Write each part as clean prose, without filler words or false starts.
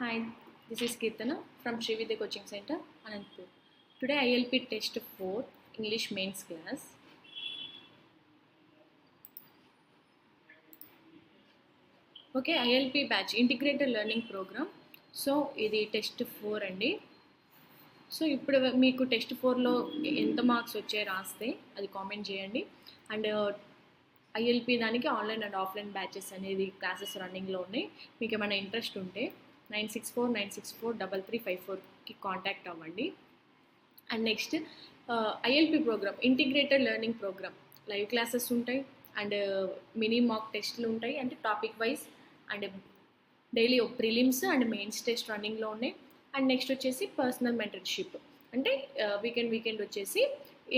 Hi, this is Kirtana from Srividya Coaching Center, Anantapur. Today ILP Test 4 English Mains class. Okay, ILP Batch Integrated Learning Program. So ఇది test 4 అండి. So ఇప్పుడు మీకు test 4లో ఎంత marks వచ్చాయి రాస్తే అది comment చేయండి. అండ్ ఐఎల్పి దానికి ఆన్లైన్ అండ్ ఆఫ్లైన్ బ్యాచెస్ అనేది క్లాసెస్ రన్నింగ్లో ఉన్నాయి. మీకు ఏమైనా ఇంట్రెస్ట్ ఉంటే 9649643354కి కాంటాక్ట్ అవ్వండి. And next ILP program integrated learning program live classes ఉంటాయి అండ్ మినీ మాక్ టెస్ట్లు ఉంటాయి అంటే topic wise and daily prelims and mains test రన్నింగ్లో ఉన్నాయి. అండ్ నెక్స్ట్ వచ్చేసి పర్సనల్ మెంటర్షిప్ అంటే వీకెండ్ వచ్చేసి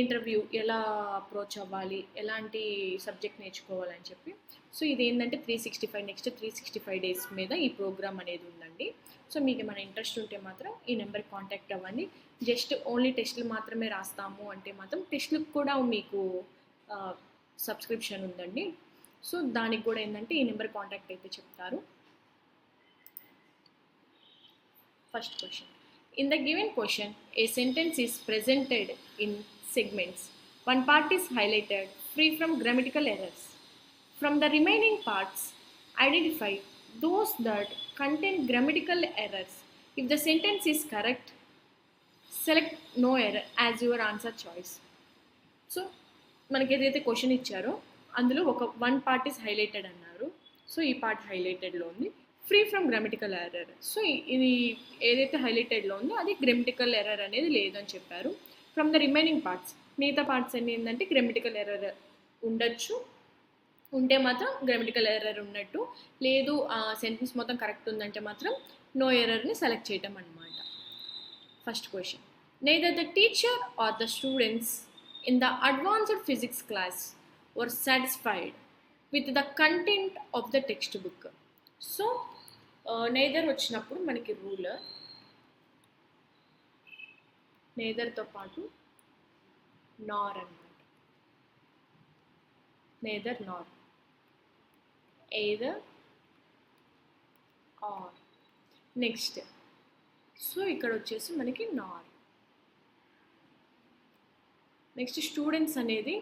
ఇంటర్వ్యూ ఎలా అప్రోచ్ అవ్వాలి, ఎలాంటి సబ్జెక్ట్ నేర్చుకోవాలని చెప్పి. సో ఇది ఏంటంటే 365 డేస్ మీద ఈ ప్రోగ్రామ్ అనేది ఉందండి. సో మీకు ఏమైనా ఇంట్రెస్ట్ ఉంటే మాత్రం ఈ నెంబర్కి కాంటాక్ట్ అవ్వండి. జస్ట్ ఓన్లీ టెస్టులు మాత్రమే రాస్తాము అంటే మాత్రం టెస్టులకు కూడా మీకు సబ్స్క్రిప్షన్ ఉందండి. సో దానికి కూడా ఏంటంటే ఈ నెంబర్ కాంటాక్ట్ అయితే చెప్తారు. First question. In the given question, a sentence is presented in segments. One part is highlighted, free from grammatical errors. From the remaining parts, identify those that contain grammatical errors. If the sentence is correct, select no error as your answer choice. So, మనకి ఏదైతే question ఇచ్చారో అందులో one part is highlighted అన్నారు. So ఈ part హైలైటెడ్లో ఉంది, free from grammatical error. So ఇది ఏదైతే హైలైటెడ్లో ఉందో అది గ్రామటికల్ ఎర్రర్ అనేది లేదని చెప్పారు. ఫ్రమ్ ద రిమైనింగ్ పార్ట్స్, మిగతా పార్ట్స్ అన్ని ఏంటంటే గ్రామటికల్ ఎర్రర్ ఉండొచ్చు, ఉంటే మాత్రం గ్రామటికల్ ఎర్రర్ ఉన్నట్టు, లేదు సెంటెన్స్ మొత్తం కరెక్ట్ ఉందంటే మాత్రం నో ఎర్రర్ని సెలెక్ట్ చేయటం అన్నమాట. First question, neither the teacher or the students in the advanced physics class were satisfied with the content of the textbook. So neither వచ్చినప్పుడు మనకి రూలర్, నెయిదర్తో పాటు నార్ అన్నమాట. Neither Nar, either are. Next so ఇక్కడ వచ్చేసి మనకి నార్. Next students అనేది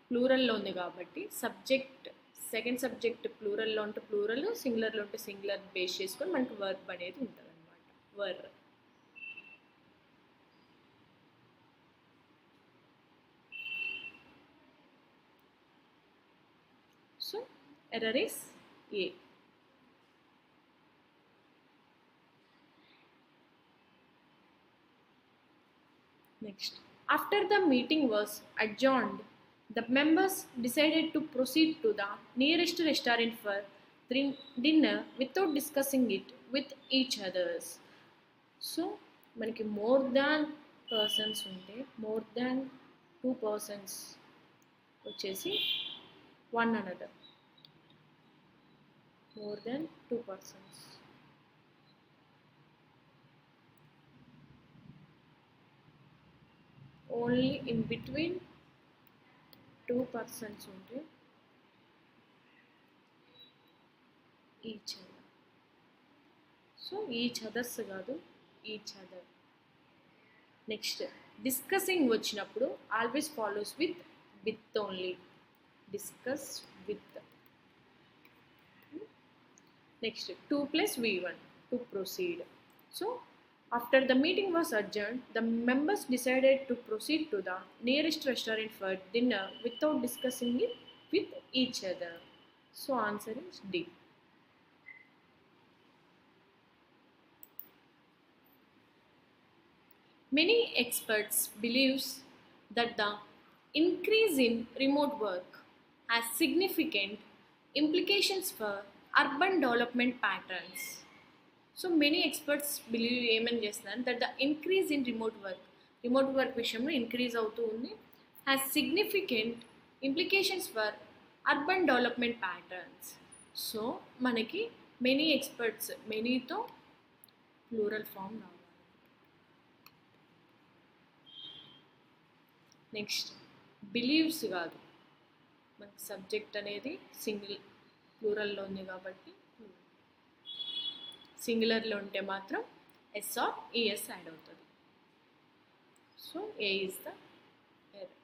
ప్లూరల్లో ఉంది కాబట్టి సబ్జెక్ట్ సెకండ్ సబ్జెక్ట్ ప్లూరల్లో ఉంటే ప్లూరల్, సింగులర్లో ఉంటే సింగులర్ బేస్ చేసుకొని మనకి వర్బ్ అనేది ఉంటుంది అనమాట. వర్. So error is A. Next, after the meeting was adjourned, the members decided to proceed to the nearest restaurant for dinner without discussing it with each others. So మనకి more than persons ఉంటే more than 2 persons వచ్చేసి one another. More than 2 persons. Only in between 2 persons ఉంటే each other. So each others కాదు, each other. Next, discussing వచ్చినప్పుడు always follows with only. Discuss with. Next 2 + V1 to proceed. So after the meeting was adjourned, the members decided to proceed to the nearest restaurant for dinner without discussing it with each other. So answer is D. Many experts believes that the increase in remote work has significant implications for urban development patterns. So many experts believe ఏమని చేస్తున్నారు that the increase in remote work విషయంలో increase అవుతూ ఉంది, has significant implications for urban development patterns. So మనకి many experts, మెనీతో plural form రావాలి. Next, believes కాదు, మనకి subject అనేది సింగిల్ ప్లూరల్లో ఉంది కాబట్టి సింగులర్లో ఉంటే మాత్రం ఎస్ ఆర్ ఈఎస్ యాడ్ అవుతుంది. So A is the error.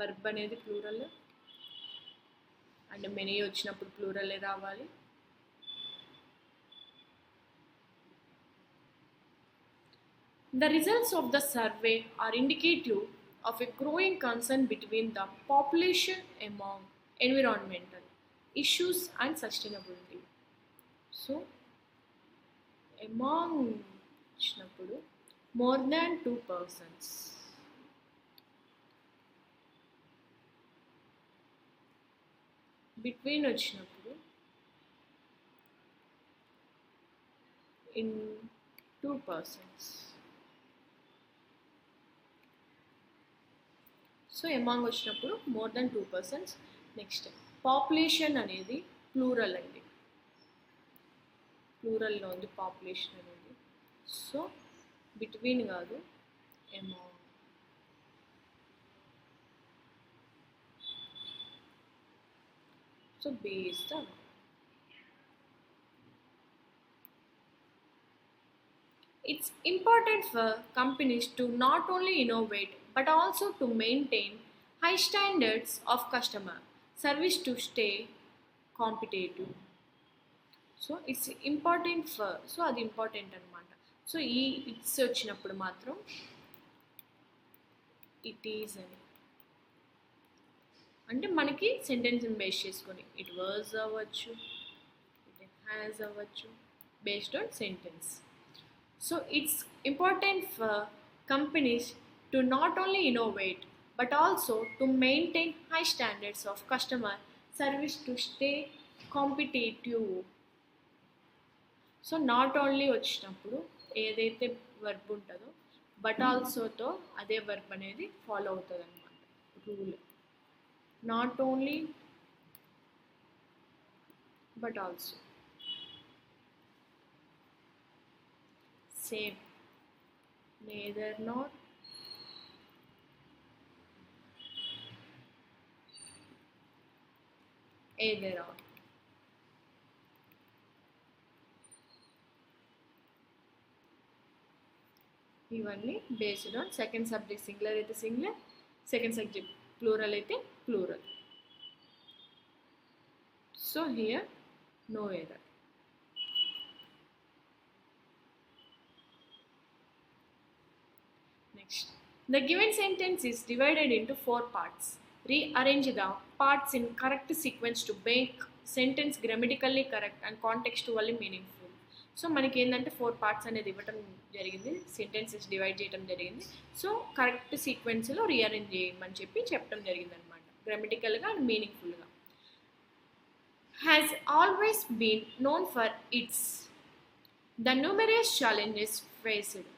Verb అనేది ప్లూరల్ అండ్ మెనీ వచ్చినప్పుడు ప్లూరలే రావాలి. The results of the survey are indicative of a growing concern between the population among environmental issues and sustainability. So, among వచ్చినప్పుడు more than 2 persons. Between వచ్చినప్పుడు in 2 persons. So among వచ్చినప్పుడు more than 2 persons. Next population అనేది plural అండి, ప్లూరల్లో ఉంది population అనేది. So between కాదు, among. So B is the. It's important for companies to not only innovate but also to maintain high standards of customer service to stay competitive. So it's important for, so అది important అనమాట. So ఈ it's వచ్చినప్పుడు మాత్రం it is అని అంటే మనకి సెంటెన్స్ని base చేసుకొని it was అవ్వచ్చు, ఇట్ హ్యాస్ అవ్వచ్చు, based on sentence. So it's important for companies to not only innovate but also to maintain high standards of customer service to stay competitive. So not only వచ్చినప్పుడు ఏదైతే verb ఉంటుందో but ఆల్సోతో అదే verb అనేది follow అవుతుంది అనమాట. Rule not only but also. Same, neither nor, either or. ఇవన్నీ based on second subject singular అయితే singular, second subject plural అయితే plural. So here no error. Next, the given sentence is divided into 4 parts. Rearrange the parts in correct sequence to make sentence grammatically correct and contextually meaningful. So మనకి ఏంటంటే 4 parts అనేది ఇవ్వటం జరిగింది, sentences divide చేయడం జరిగింది. So correct సీక్వెన్స్లో rearrange చేయమని చెప్పడం జరిగింది అనమాట, గ్రామటికల్గా అండ్ మీనింగ్ఫుల్గా. Has always been known for its the numerous challenges faced.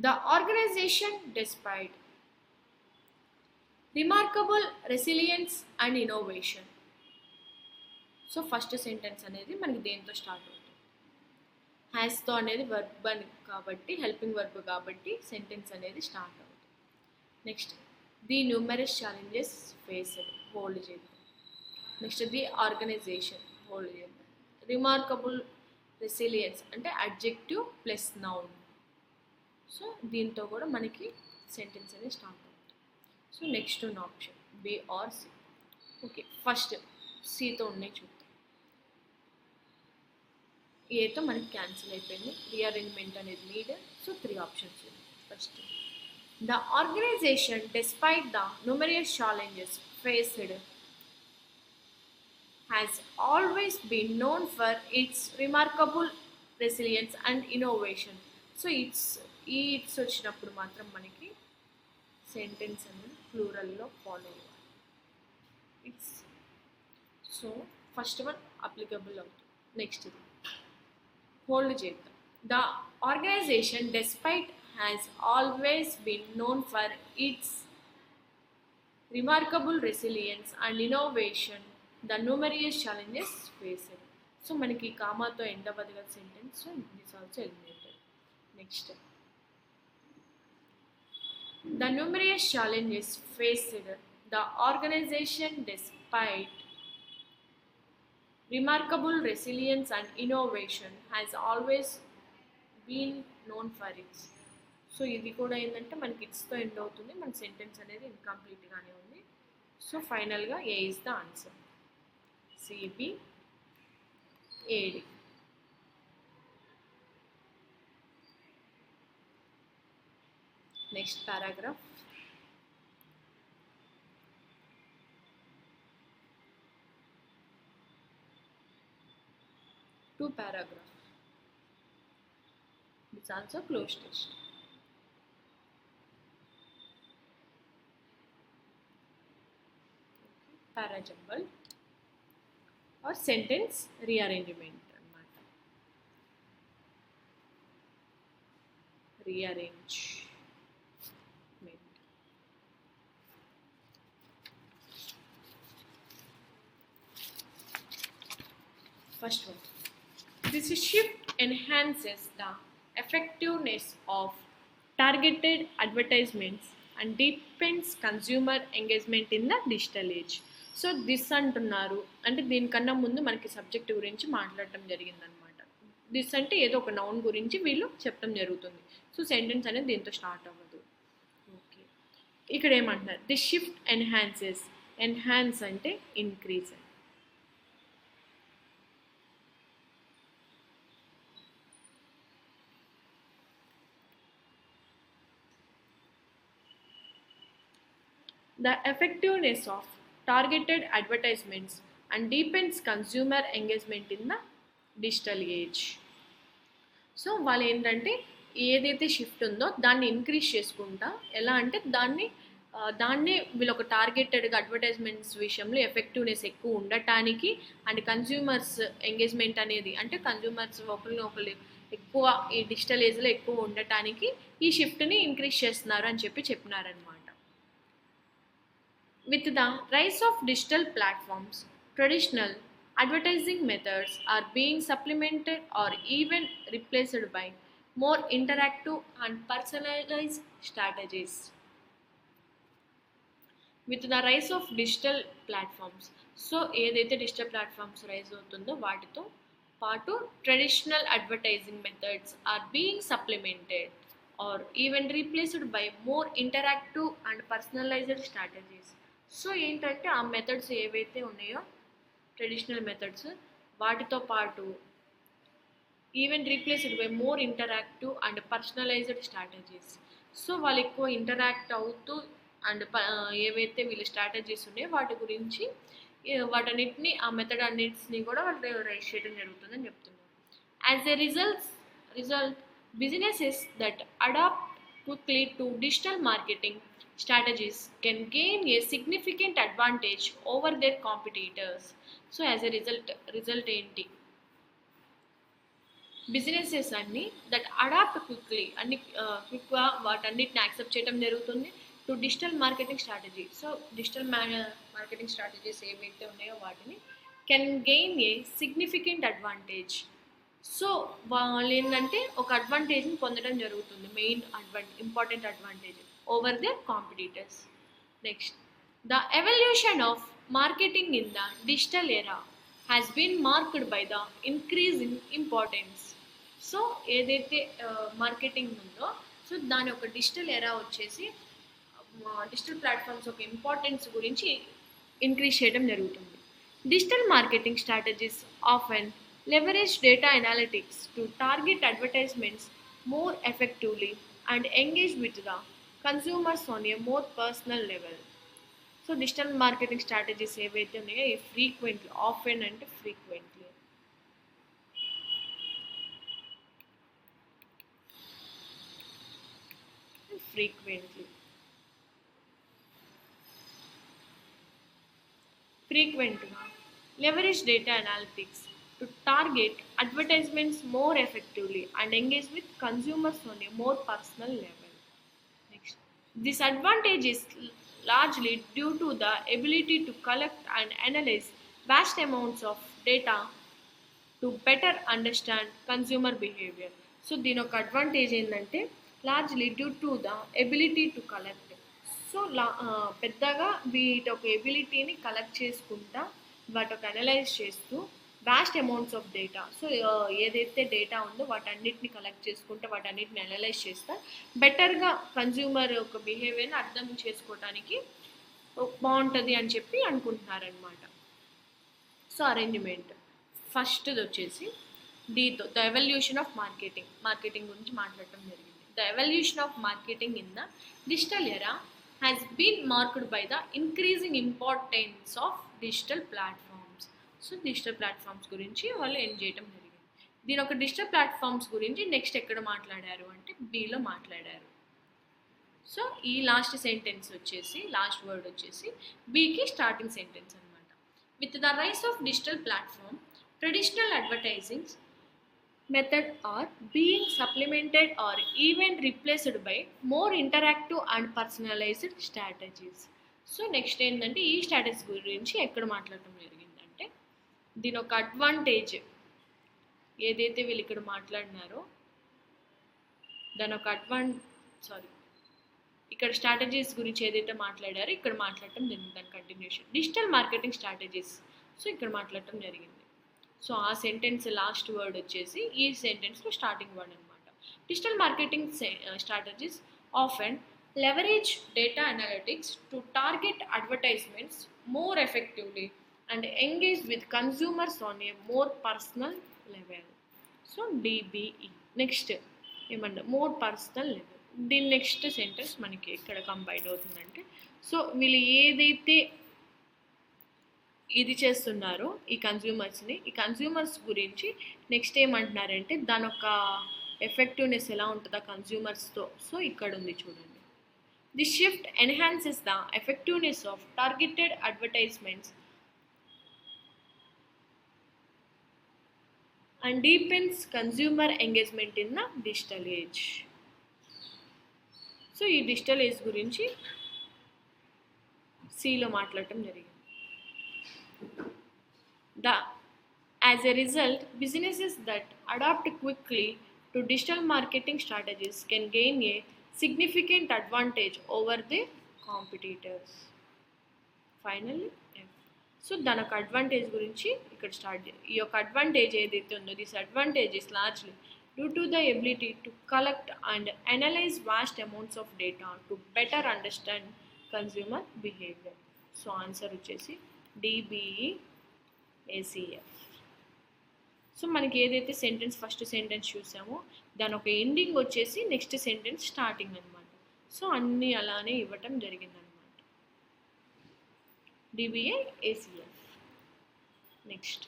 The organization, despite remarkable resilience and innovation. So first sentence అనేది మనకి దేంతో స్టార్ట్ అవుతుంది, హ్యాస్తో అనేది వర్బ్ అని కాబట్టి, హెల్పింగ్ వర్బ్ కాబట్టి సెంటెన్స్ అనేది స్టార్ట్ అవుతుంది. Next the numerous challenges faced, hold చేద్దాం. నెక్స్ట్ ది ఆర్గనైజేషన్, హోల్డ్ చేద్దాం. రిమార్కబుల్ రెసిలియన్స్ అంటే అడ్జెక్టివ్ ప్లస్ నౌన్. సో దీంతో కూడా మనకి సెంటెన్స్ అనేది స్టార్ట్ అవుతుంది. సో నెక్స్ట్ ఉన్న option B or C. Okay, first సితో ఉన్నాయి చూద్దాం. ఏతో మనకి క్యాన్సిల్ అయిపోయింది, రీఅరేంజ్మెంట్ అనేది నీడ్. సో 3 ఆప్షన్స్ ఉన్నాయి. First the organization despite the numerous challenges faced has always been known for its remarkable resilience and innovation. So its వచ్చినప్పుడు మాత్రం మనకి సెంటెన్స్ అనేది ప్లూరల్లో ఫాలో అవ్వాలి. Its. So first one applicable అవుతుంది. Next ఇది hold చేద్దాం. The organization despite has always been known for its remarkable resilience and innovation the numerous challenges faced. So మనకి కామాతో ఎండ్ అవ్వదు కదా sentence. So this also eliminated. Next The numerous challenges faced, the organization, despite remarkable resilience and innovation, has always been known for it. So ఇది కూడా ఏంటంటే మనకి ఇట్స్తో end అవుతుంది, మన సెంటెన్స్ అనేది ఇన్కంప్లీట్గానే ఉంది. సో ఫైనల్గా A is the answer, CB AD. Next paragraph. Two paragraph. It's also closed test. Parajumble or sentence rearrangement. Rearrangement. First one. This shift enhances the effectiveness of targeted advertisements and deepens consumer engagement in the digital age. So this అంటున్నారు అంటే దీనికన్నా ముందు మనకి subject గురించి మాట్లాడటం జరిగిందనమాట. This అంటే ఏదో ఒక నౌన్ గురించి వీళ్ళు చెప్పడం జరుగుతుంది. సో సెంటెన్స్ అనేది దీంతో స్టార్ట్ అవ్వదు. ఓకే, ఇక్కడ ఏమంటున్నారు, దిస్ షిఫ్ట్ ఎన్హాన్సెస్. ఎన్హాన్స్ అంటే increase. The effectiveness of targeted advertisements and deepens consumer engagement in the digital age. So వాళ్ళు ఏంటంటే ఏదైతే షిఫ్ట్ ఉందో దాన్ని ఇంక్రీజ్ చేసుకుంటా, ఎలా అంటే దాన్నే వీళ్ళు ఒక టార్గెటెడ్గా అడ్వర్టైజ్మెంట్స్ విషయంలో ఎఫెక్టివ్నెస్ ఎక్కువ ఉండటానికి అండ్ కన్జ్యూమర్స్ ఎంగేజ్మెంట్ అనేది అంటే కన్జ్యూమర్స్ ఒకరు ఎక్కువ ఈ డిజిటల్ ఏజ్లో ఎక్కువ ఉండటానికి ఈ షిఫ్ట్ని ఇంక్రీజ్ చేస్తున్నారు అని చెప్పినారనమాట. With the rise of digital platforms, traditional advertising methods are being supplemented or even replaced by more interactive and personalized strategies. With the rise of digital platforms, so ఏదైతే డిజిటల్ ప్లాట్ఫామ్స్ రైజ్ అవుతుందో వాటితో పాటు traditional advertising methods are being supplemented or even replaced by more interactive and personalised strategies. So ఏంటంటే ఆ methods ఏవైతే ఉన్నాయో traditional methods వాటితో పాటు even replaced by more interactive and personalised strategies. So వాళ్ళు ఎక్కువ ఇంటరాక్ట్ అవుతూ అండ్ ఏవైతే వీళ్ళ స్ట్రాటజీస్ ఉన్నాయో వాటి గురించి వాటన్నిటిని ఆ మెథడ్ అన్నిటిని కూడా వాళ్ళు రైజ్ చేయడం జరుగుతుందని చెప్తున్నారు. As a result businesses that adapt quickly to digital marketing strategies can gain a significant advantage over their competitors. So as a result ఏంటి, బిజినెసెస్ అన్ని దట్ అడాప్ట్ క్విక్లీ క్విక్గా వాటన్నిటిని యాక్సెప్ట్ చేయడం జరుగుతుంది to digital marketing strategy. So digital marketing strategies ఏవైతే ఉన్నాయో వాటిని can gain a significant advantage. So వాళ్ళు ఏంటంటే ఒక అడ్వాంటేజ్ని పొందడం జరుగుతుంది, main important advantage over the competitors. Next, the evolution of marketing in the digital era has been marked by the increase in importance. So ఏదైతే మార్కెటింగ్ ఉందో so దాని ఒక డిజిటల్ ఎరా వచ్చేసి డిజిటల్ ప్లాట్ఫామ్స్ ఒక ఇంపార్టెన్స్ గురించి increase చేయడం జరుగుతుంది. Digital marketing strategies often leverage data analytics to target advertisements more effectively and engage with the consumers on a more personal level. So digital marketing strategies ఏవైతే ఉన్నాయో frequently, often and frequently. Frequently leverage data analytics to target advertisements more effectively and engage with consumers on a more personal level. Next, this advantage is largely due to the ability to collect and analyze vast amounts of data to better understand consumer behavior. So దీని ఒక advantage ఏంటంటే largely due to the ability to collect. So పెద్దగా వీటి ఒక ఎబిలిటీని collect చేసుకుంటా వాటి ఒక analyse చేస్తూ vast amounts of data. So ఏదైతే డేటా ఉందో వాటన్నిటిని కలెక్ట్ చేసుకుంటే వాటన్నిటిని అనలైజ్ చేస్తా బెటర్గా కన్జ్యూమర్ ఒక బిహేవియర్ని అర్థం చేసుకోవడానికి బాగుంటుంది అని చెప్పి అనుకుంటున్నారనమాట. సో అరేంజ్మెంట్ ఫస్ట్ది వచ్చేసి డీతో ద ఎవల్యూషన్ ఆఫ్ మార్కెటింగ్ గురించి మాట్లాడటం జరిగింది. The evolution of marketing in the digital ఎరా has been marked by the increasing importance of digital platforms. So digital platforms గురించి వాళ్ళు ఎండ్ చేయడం జరిగింది. దీని ఒక డిజిటల్ ప్లాట్ఫామ్స్ గురించి నెక్స్ట్ ఎక్కడ మాట్లాడారు అంటే బిలో మాట్లాడారు. సో ఈ లాస్ట్ వర్డ్ వచ్చేసి బికి స్టార్టింగ్ సెంటెన్స్ అనమాట. With the rice of digital platform traditional advertising method are being supplemented or even replaced by more interactive and personalized strategies. So next ఏంటంటే ఈ స్ట్రాటజీస్ గురించి ఎక్కడ మాట్లాడటం జరిగిందంటే దీని ఒక అడ్వాంటేజ్ ఏదైతే వీళ్ళు ఇక్కడ మాట్లాడినారో దాని ఒక ఇక్కడ స్ట్రాటజీస్ గురించి ఏదైతే మాట్లాడారో ఇక్కడ మాట్లాడటం జరిగింది. దాని continuation digital marketing strategies. So ఇక్కడ మాట్లాడటం జరిగింది. సో ఆ సెంటెన్స్ లాస్ట్ వర్డ్ వచ్చేసి ఈ సెంటెన్స్లో స్టార్టింగ్ వర్డ్ అనమాట. Digital marketing strategies often leverage data analytics to target advertisements more effectively and engage with consumers on a more personal level. So D B E next ఏమన్నా more personal level. దీని next sentence మనకి ఎక్కడ combine అవుతుందంటే so వీళ్ళు ఏదైతే ఇది చేస్తున్నారు ఈ కన్జ్యూమర్స్ గురించి నెక్స్ట్ ఏమంటున్నారంటే దాని ఒక ఎఫెక్టివ్నెస్ ఎలా ఉంటుందా కన్జ్యూమర్స్తో. సో ఇక్కడ ఉంది చూడండి. This shift enhances the effectiveness of targeted advertisements and deepens consumer engagement in the digital age. So ఈ డిజిటల్ ఏజ్ గురించి సిలో మాట్లాడటం జరిగింది. As a result, businesses that adapt quickly to digital marketing strategies can gain a significant advantage over the competitors. Finally, so దాని ఒక advantage గురించి ఇక్కడ ఈ యొక్క అడ్వాంటేజ్ ఏదైతే ఉందో this advantage is largely due to the ability to collect and analyse vast amounts of data to better understand consumer behaviour. So answer వచ్చేసి DBE ACF. So మనకి ఏదైతే ఫస్ట్ సెంటెన్స్ చూసామో దాని ఒక ఎండింగ్ వచ్చేసి నెక్స్ట్ సెంటెన్స్ స్టార్టింగ్ అనమాట. So అన్నీ అలానే ఇవ్వటం జరిగిందనమాట. DBA ACF. Next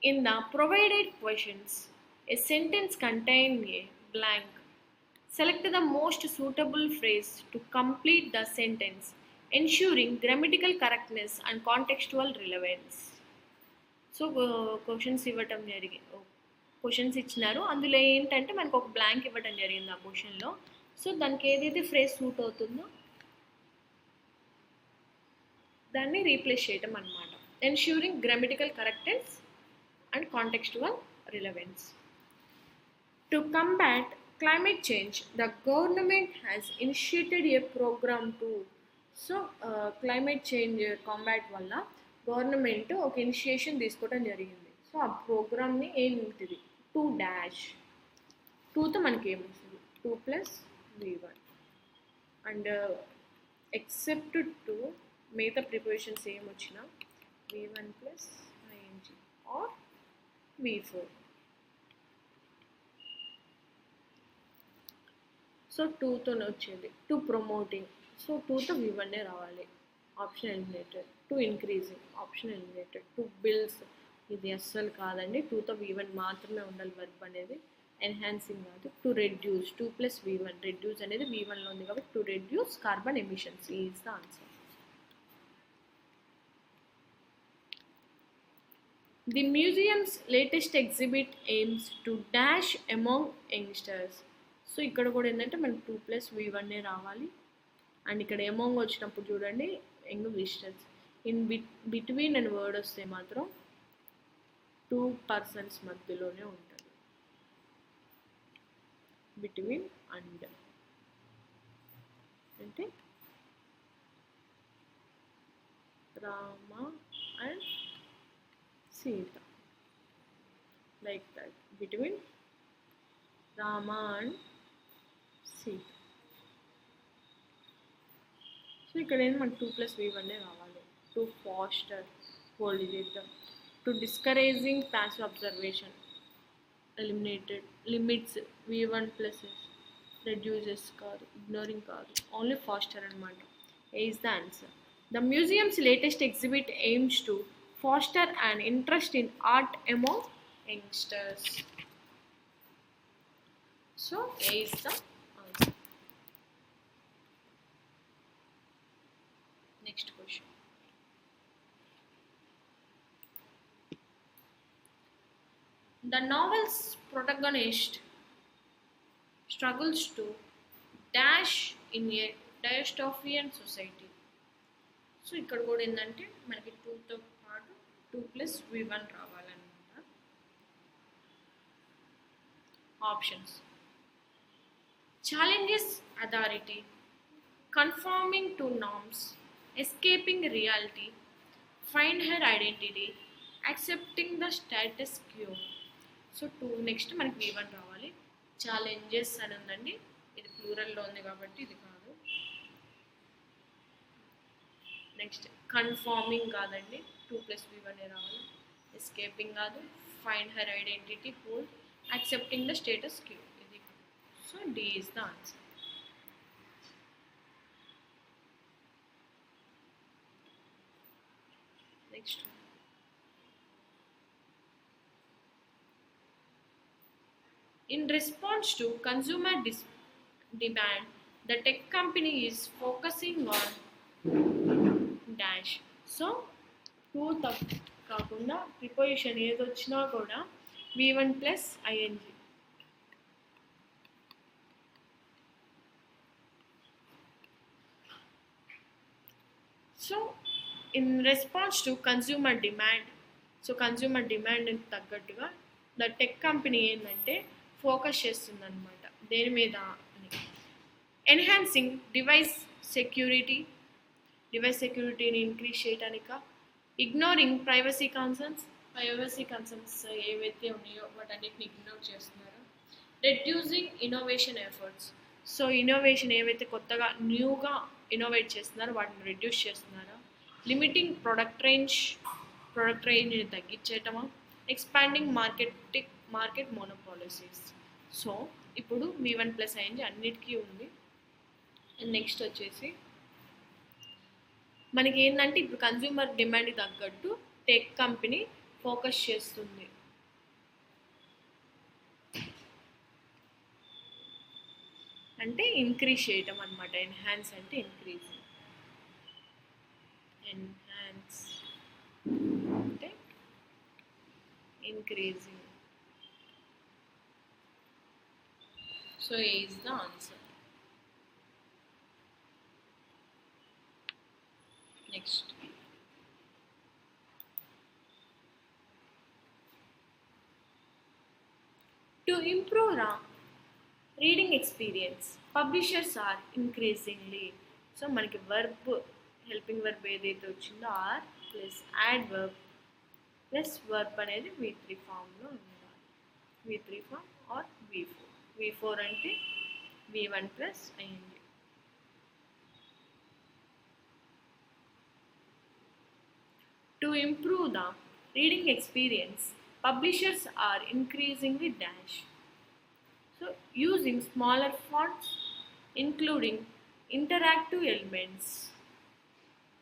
in the provided questions a sentence contain a blank. Select the most suitable phrase to complete the sentence, ensuring grammatical correctness and contextual relevance. So questions ఇవ్వటం జరిగింది, questions ఇచ్చినారు. అందులో ఏంటంటే మనకు ఒక బ్లాంక్ ఇవ్వటం జరిగింది ఆ క్వశ్చన్లో. సో దానికి ఏదైతే ఫ్రేజ్ సూట్ అవుతుందో దాన్ని రీప్లేస్ చేయటం అనమాట. Ensuring grammatical correctness and contextual relevance. To combat climate change, the government has initiated a program to climate change combat వల్ల గవర్నమెంట్ ఒక ఇనిషియేషన్ తీసుకోవడం జరిగింది. సో ఆ ప్రోగ్రామ్ని ఏంటిది 2-2తో మనకి ఏమొస్తుంది 2+V1 అండ్ ఎక్సెప్ట్ 2 మిగతా ప్రిపరేషన్స్ ఏమొచ్చినా V1+ing ఆర్ V4. సో 2తోనే వచ్చింది 2 ప్రమోటింగ్. సో 2తో V1 రావాలి. Option eliminated. 2 increasing option eliminated. 2 bills ఇది అస్సలు కాదండి. 2తో V1 మాత్రమే ఉండాలి వర్బ్ అనేది. ఎన్హాన్సింగ్ కాదు. 2 రెడ్యూస్ 2+V1 రెడ్యూస్ అనేది V1లో ఉంది కాబట్టి 2 reduce carbon emissions is the answer. The museum's latest exhibit aims to dash among youngsters. So ఇక్కడ కూడా ఏంటంటే మనకు 2+V1 రావాలి. అండ్ ఇక్కడ అమాంగ్ వచ్చినప్పుడు చూడండి యంగ్ విజిటర్స్ ఇన్ బిట్వీన్ అని వర్డ్ వస్తే మాత్రం 2 పర్సన్స్ మధ్యలోనే ఉంటుంది. బిట్వీన్ అండ్ అంటే Rama and Sita, like that, between Rama and Sita. So ఇక్కడ ఏంటి మనకు 2+v1 కావాలి. టు ఫాస్టర్ హోల్డ్ చేద్దాం. To discouraging passive observation eliminated, limits v1 plus s, reduces కాదు, ignoring కాదు, ఓన్లీ ఫాస్టర్ అనమాట. ఏ is the answer. The museum's latest exhibit aims to foster an interest in art among youngsters. So A is the answer. Next question. The novel's protagonist struggles to dash in a dystopian society. So ఇక్కడ కూడా ఏంటంటే మనకి 2తో పాటు 2+v1 రావాలన్నమాట. Options: challenges authority, conforming to norms, escaping reality, find her identity, accepting the status quo. So 2 next మనకి v1 రావాలి. Challenges అని ఉందండి, ఇది ప్లూరల్లో ఉంది కాబట్టి ఇది కాదు. నెక్స్ట్ కన్ఫార్మింగ్ కాదండి, 2+v1 రావాలి. ఎస్కేపింగ్ కాదు, find her identity, hold, accepting the status quo, ఇది. So D is the answer. Next, in response to consumer demand, the tech company is focusing on dash. So 2 కాకుండా preposition ఏది వచ్చినా కూడా v1 plus ing. So in response to consumer demand, so consumer డిమాండ్కి తగ్గట్టుగా the tech company ఏంటంటే focus చేస్తుంది అనమాట. దేని మీద అని? ఎన్హాన్సింగ్ డివైస్ సెక్యూరిటీని ఇంక్రీజ్ చేయడానిక, ఇగ్నోరింగ్ ప్రైవసీ కన్సర్న్స్ ఏవైతే ఉన్నాయో వాటన్నిటిని ఇగ్నోర్ చేస్తున్నారు, reducing innovation efforts, so innovation ఏవైతే కొత్తగా న్యూగా ఇన్నోవేట్ చేస్తున్నారో వాటిని రెడ్యూస్ చేస్తున్నారా, లిమిటింగ్ ప్రొడక్ట్ రేంజ్ని తగ్గించేయటమా, ఎక్స్పాండింగ్ మార్కెట్ మోనోపాలసీస్. సో ఇప్పుడు v1 plus ing అన్నిటికీ ఉంది. నెక్స్ట్ వచ్చేసి మనకి ఏంటంటే ఇప్పుడు కన్జ్యూమర్ డిమాండ్కి తగ్గట్టు టెక్ కంపెనీ ఫోకస్ చేస్తుంది. అంటే ఇంక్రీజ్ చేయటం అనమాట. ఎన్హాన్స్ అంటే ఇంక్రీజ్, ఎన్హాన్స్ అంటే increasing. So A is the answer. Next, to improve the reading experience, publishers are increasingly. So మనకి వర్బ్, హెల్పింగ్ వర్బ్ ఏదైతే వచ్చిందో are plus adverb plus verb అనేది v3 ఫామ్లో ఉండాలి. v3 form are v4. v4 అంటే v1 plus ing. To improve the reading experience, publishers are increasingly dash. So using smaller fonts, including interactive elements,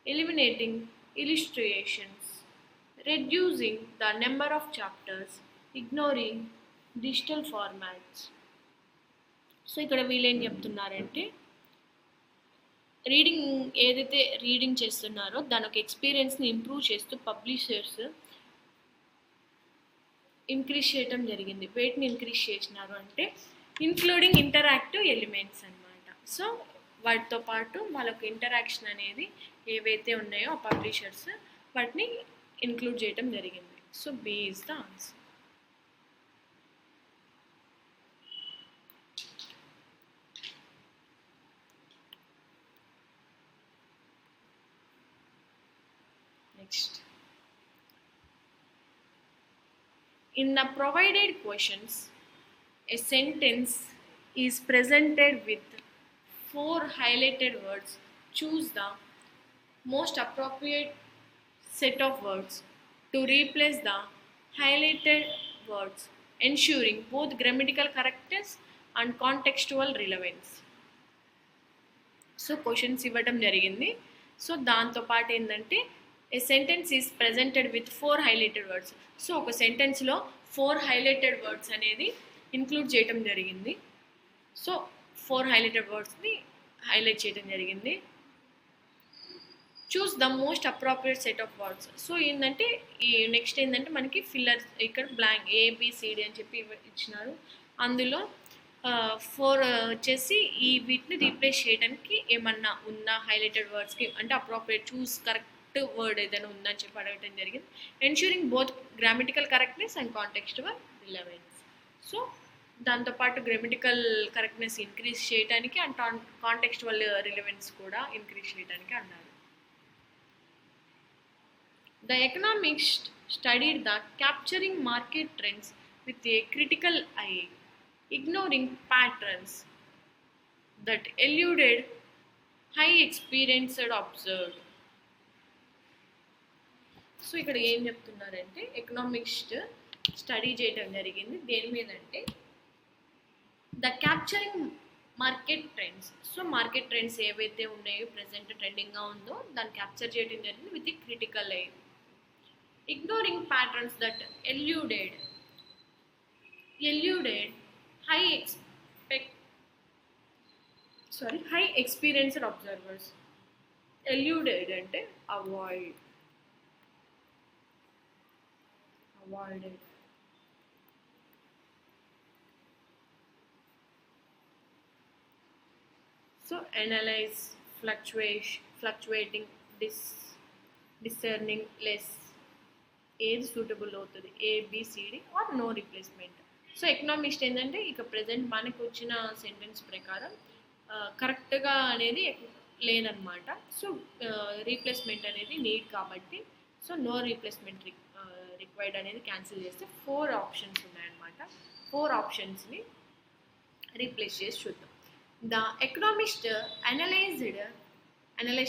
eliminating illustrations, reducing the number of chapters, ignoring digital formats. So ఇక్కడ వీళ్ళు ఏం చెప్తున్నారంటే ఏదైతే reading చేస్తున్నారో దాని ఒక ఎక్స్పీరియన్స్ని improve చేస్తూ పబ్లిషర్స్ ఇంక్రీజ్ చేయడం జరిగింది. వేటిని ఇంక్రీజ్ చేసినారు అంటే ఇంక్లూడింగ్ ఇంటరాక్టివ్ ఎలిమెంట్స్ అనమాట. సో వాటితో పాటు వాళ్ళకు ఇంటరాక్షన్ అనేది ఏవైతే ఉన్నాయో పబ్లిషర్స్ వాటిని ఇంక్లూడ్ చేయడం జరిగింది. So B is the answer. Next, in the provided questions, a sentence is presented with four highlighted words. Choose the most appropriate set of words to replace the highlighted words, ensuring both grammatical correctness and contextual relevance. So questions ఇవ్వడం జరిగింది. So దాంతోపాటు ఏంటంటే a sentence is presented with four highlighted words. So ఒక సెంటెన్స్లో four highlighted words అనేది include చేయడం జరిగింది. So four highlighted వర్డ్స్ని హైలైట్ చేయడం జరిగింది. Choose the most appropriate set of words. So ఏంటంటే ఈ నెక్స్ట్ ఏంటంటే మనకి ఫిల్లర్ ఇక్కడ బ్లాంక్ ఏబిసిడి అని చెప్పి ఇచ్చినారు. అందులో ఫోర్ వచ్చేసి ఈ వీటిని రీప్లేస్ చేయడానికి ఏమన్నా ఉందా హైలైటెడ్ వర్డ్స్కి అంటే అప్రోప్రియేట్ చూస్ కరెక్ట్ వర్డ్ ఏదైనా ఉందని చెప్పి అడగటం జరిగింది. Ensuring both grammatical correctness and contextual relevance. So దాంతోపాటు గ్రామటికల్ కరెక్ట్నెస్ ఇంక్రీజ్ చేయడానికి అండ్ కాంటెక్స్చువల్ రిలవెన్స్ కూడా ఇంక్రీజ్ చేయడానికి అన్నారు. The economists studied the capturing market trends with a critical eye, ignoring patterns that eluded high experienced observed. So ఇక్కడ ఏం చెప్తున్నారంటే ఎకనామిక్స్ట్ study చేయడం జరిగింది దేని మీద అంటే the capturing market trends. So market trends ఏవైతే ఉన్నాయో ప్రజెంట్ ట్రెండింగ్గా ఉందో దాన్ని క్యాప్చర్ చేయడం జరిగింది with critical I, ignoring patterns that eluded high experienced observers. Eluded అంటే avoided. So analyze, fluctuating, discerning, less, ఏది సూటబుల్ అవుతుంది ABCD or no replacement. So economist ఏంటంటే ఇక ప్రజెంట్ మనకు వచ్చిన సెంటెన్స్ ప్రకారం కరెక్ట్గా అనేది లేదనమాట. సో రీప్లేస్మెంట్ అనేది నీడ్ కాబట్టి సో నో రీప్లేస్మెంట్ రిక్వైర్డ్ అనేది క్యాన్సిల్ చేస్తే ఫోర్ ఆప్షన్స్ ఉన్నాయన్నమాట. ఫోర్ ఆప్షన్స్ని రీప్లేస్ చేసి చూద్దాం. ద ఎకనామిస్ట్ అనలైజ్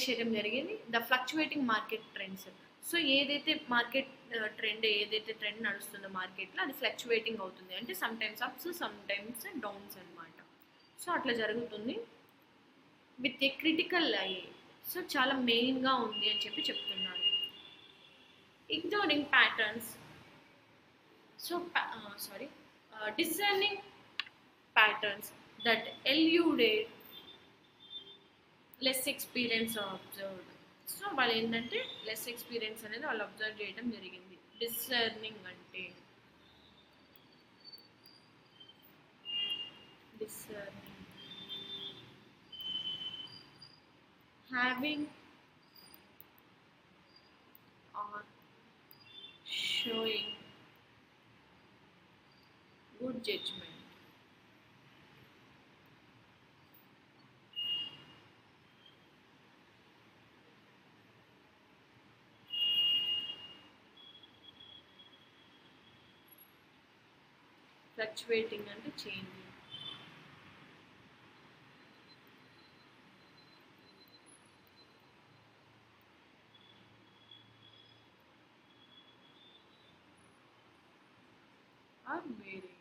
చేయడం జరిగింది the fluctuating market trends. So ఏదైతే మార్కెట్ ఏదైతే ట్రెండ్ నడుస్తుందో మార్కెట్లో అది ఫ్లక్చువేటింగ్ అవుతుంది అంటే sometimes ups sometimes downs అనమాట. సో అట్లా జరుగుతుంది with a critical eye. So చాలా మెయిన్గా ఉంది అని చెప్పి చెప్తున్నారు. Ignoring patterns. So discerning patterns that eluded less experience observed. So వాళ్ళు ఏంటంటే లెస్ ఎక్స్పీరియన్స్ అనేది వాళ్ళు అబ్జర్వ్ చేయడం జరిగింది. డిసర్నింగ్ అంటే having or showing good judgement. Fluctuating అంటే చేంజ్. ఆర్ వేరే.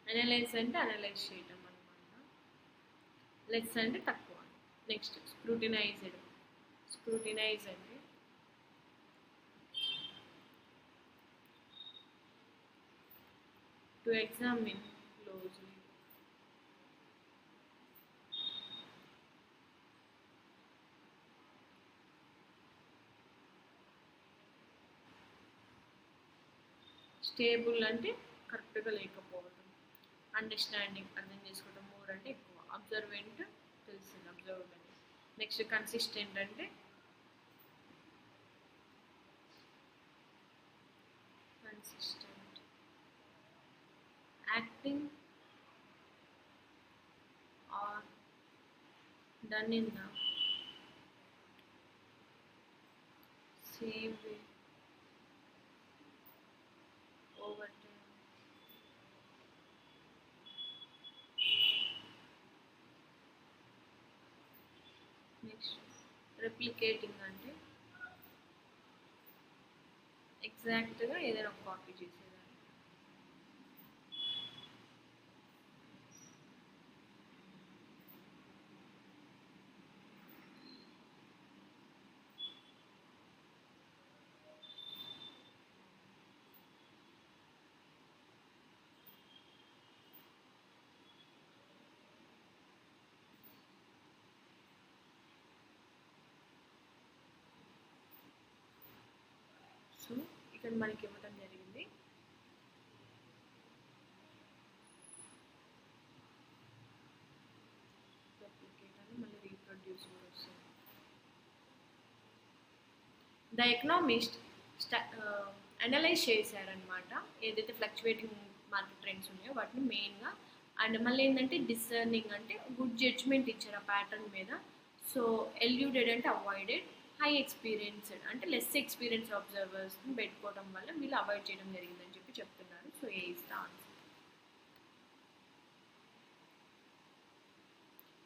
అనలైజ్ అంటే అనలైజ్ చేయటం అనమాట. లెస్ అంటే తక్కువ. నెక్స్ట్ స్క్రూటినైజ్ అంటే to examine closely. స్టేబుల్ అంటే కరెక్ట్గా లేకపోవడం. అండర్స్టాండింగ్ అర్థం చేసుకోవడం. మోర్ అంటే ఎక్కువ. అబ్జర్వెంట్ తెలిసింది అబ్జర్వ్డ్ అని. నెక్స్ట్ కన్సిస్టెంట్ అంటే acting or done in the same way over time. Next, replicating అంటే ఎగ్జాక్ట్గా ఏదైనా ఒక కాపీ చేసేదాన్ని. సో ఇక్కడ మనకి ఇవ్వడం జరిగింది. రెప్లికేట్ అని మళ్ళీ రీప్రొడ్యూస్ కూడా వస్తుంది. ద ఎకనామిస్ట్ అనలైజ్ చేశారనమాట, ఏదైతే ఫ్లక్చువేటింగ్ మార్కెట్ ట్రెండ్స్ ఉన్నాయో వాటిని మెయిన్గా. అండ్ మళ్ళీ ఏంటంటే డిసర్నింగ్ అంటే గుడ్ జడ్జ్మెంట్ ఇచ్చారు ఆ ప్యాటర్న్ మీద. సో ఎల్యూడెడ్ అంటే అవాయిడెడ్, హై ఎక్స్పీరియన్స్డ్ అంటే లెస్ ఎక్స్పీరియన్స్ అబ్జర్వర్స్ని పెట్టుకోవడం వల్ల వీళ్ళు అవాయిడ్ చేయడం జరిగిందని చెప్పి చెప్తున్నారు. So A is the answer.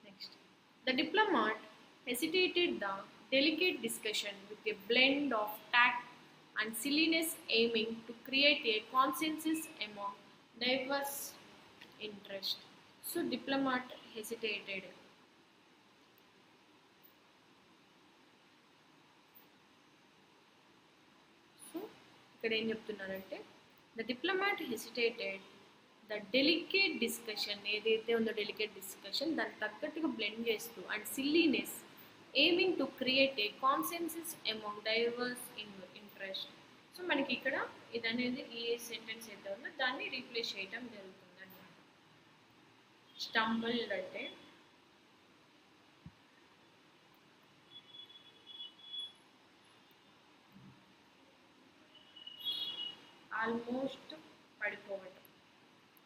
Next, the diplomat hesitated the delicate discussion with a blend of tact and silliness, aiming to create a consensus among diverse interests. So diplomat hesitated. So ఇక్కడ ఏం చెప్తున్నారంటే the diplomat hesitated the delicate discussion, ఏదైతే ఉందో delicate discussion దాన్ని తగ్గట్టుగా blend చేస్తూ and silliness aiming to create a consensus among diverse interest. So మనకి ఇక్కడ ఇది అనేది ఈ సెంటెన్స్ అయితే ఉందో దాన్ని రీప్లేస్ చేయటం జరుగుతుంది అన్నమాట. స్టంబుల్డ్ అంటే ఆల్మోస్ట్ పడిపోవటం,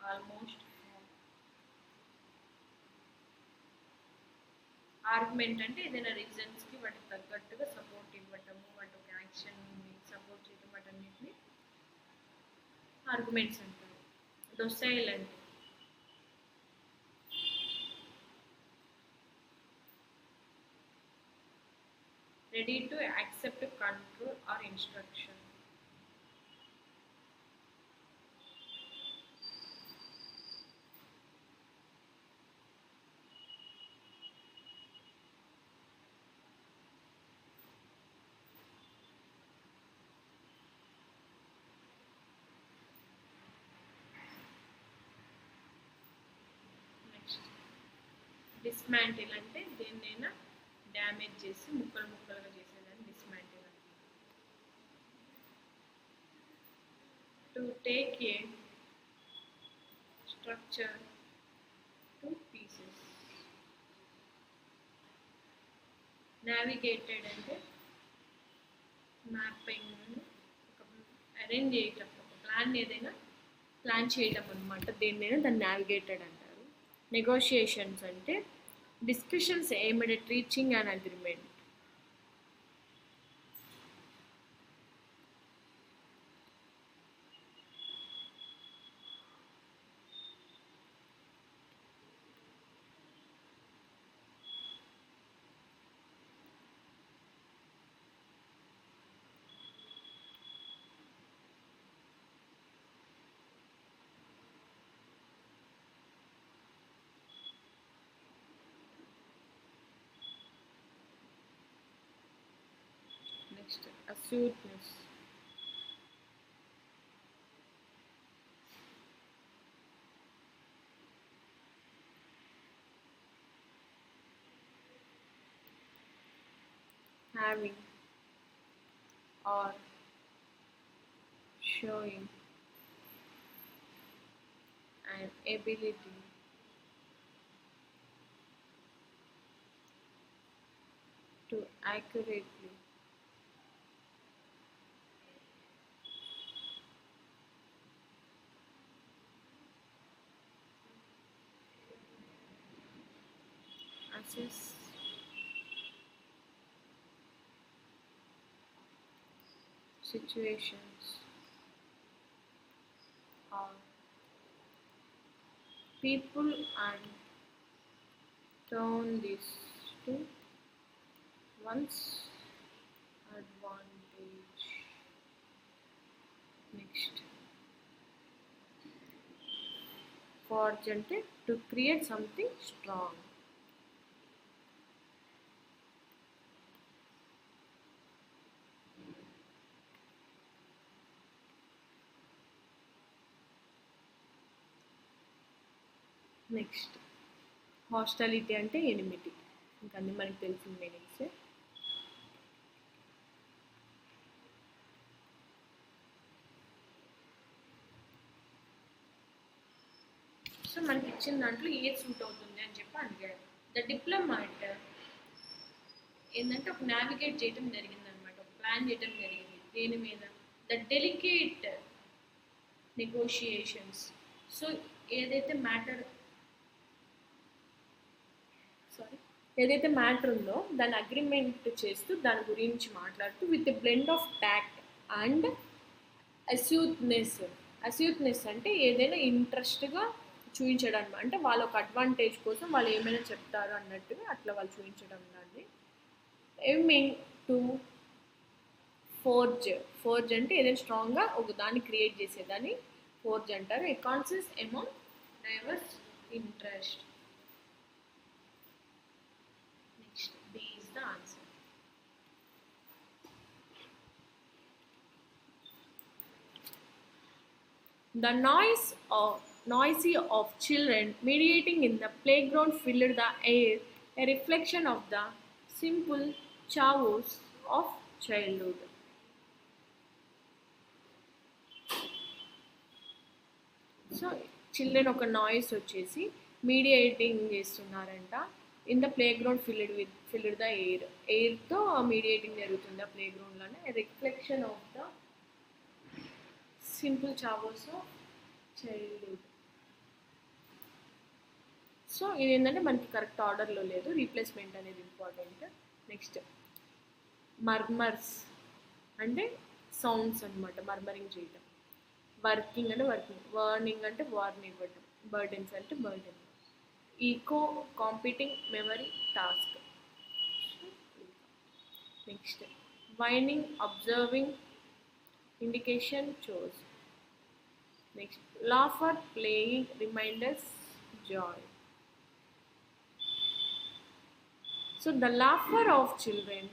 ఆల్మోస్ట్. ఆర్గ్యుమెంట్ అంటే ఏదైనా రీజన్స్కి వాటికి తగ్గట్టుగా సపోర్ట్ ఇవ్వటము, వాటి ఒక యాక్షన్ని సపోర్ట్ చేయటం, వాటన్నిటిని ఆర్గ్యుమెంట్స్ అంటారు. డొసైల్ అంటే ready to accept control or instruction. Dismantle అంటే దేన్నైనా డ్యామేజ్ చేసి ముక్కలు ముక్కలుగా చేసేదాన్ని డిస్మాంటిల్ అంటే. To take a structure to pieces. Navigated అంటే మ్యాపింగ్, ఒక అరేంజ్ చేయటం, ఒక ప్లాన్ ఏదైనా ప్లాన్ చేయటం అనమాట, దేన్నైనా దాన్ని నావిగేటెడ్ అంటారు. నెగోషియేషన్స్ అంటే discussions aimed at reaching an agreement. Next, astuteness. Having or showing an ability to accurately assess situations or people and turn this to one's advantage. Next, forge అంటే to create something strong. Next hostility అంటే enmity, ఇంకా అన్ని మనకి తెలిసిన meanings. So మనకి ఇచ్చిన దాంట్లో ఏది సూట్ అవుతుంది అని చెప్పి అడిగారు. ద డిప్లొమాట్ ఏంటంటే ఒక నావిగేట్ చేయడం జరిగింది అనమాట, ఒక ప్లాన్ చేయడం జరిగింది. దేని మీద? The delicate negotiations. సో ఏదైతే మ్యాటర్ ఉందో దాన్ని అగ్రిమెంట్ చేస్తూ దాని గురించి మాట్లాడుతూ with blend of tact and astuteness అంటే ఏదైనా ఇంట్రెస్ట్గా చూపించడం అనమాట. అంటే వాళ్ళ ఒక అడ్వాంటేజ్ కోసం వాళ్ళు ఏమైనా చెప్తారు అన్నట్టుగా అట్లా వాళ్ళు చూపించడం దాన్ని. ఎయిమింగ్ టు ఫోర్జ్ అంటే ఏదైనా స్ట్రాంగ్గా ఒక దాన్ని క్రియేట్ చేసేదాన్ని ఫోర్జ్ అంటారు. A consensus among diverse interest. Next B is the answer. The noisy of children mediating in the playground filled the air, a reflection of the simple chaos of childhood. So children ఒక noise వచ్చేసి mediating చేస్తున్నారంట. In the play ground filled the ఎయిర్తో mediating జరుగుతుంది ఆ play గ్రౌండ్లోనే. Reflection of the simple chaos of childhood. So ఇది ఏంటంటే మనకి కరెక్ట్ ఆర్డర్లో లేదు, రీప్లేస్మెంట్ అనేది ఇంపార్టెంట్. నెక్స్ట్ మర్మర్స్ అంటే సౌండ్స్ అనమాట, మర్మరింగ్ చేయటం. వర్కింగ్ అంటే వార్నింగ్ అంటే వార్న్ ఇవ్వటం. బర్డెన్స్ అంటే burden. Echo competing memory task. Next whining observing indication chose. Next, laughter playing reminders joy. So the laughter of children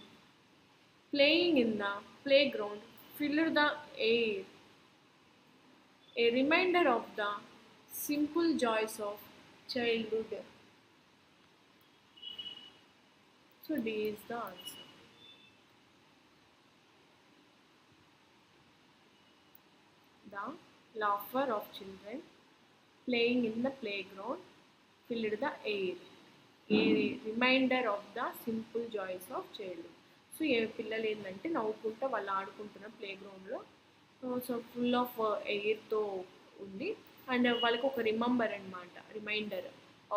playing in the playground filled the air, a reminder of the simple joys of childhood. So D is the answer. The laughter of children playing in the playground filled the air, a reminder of the simple joys of childhood. So ఏ పిల్లలు ఏంటంటే నవ్వుకుంటూ వాళ్ళు ఆడుకుంటున్న ప్లేగ్రౌండ్లో, so full of ఎయిర్తో ఉంది. And వాళ్ళకి ఒక reminder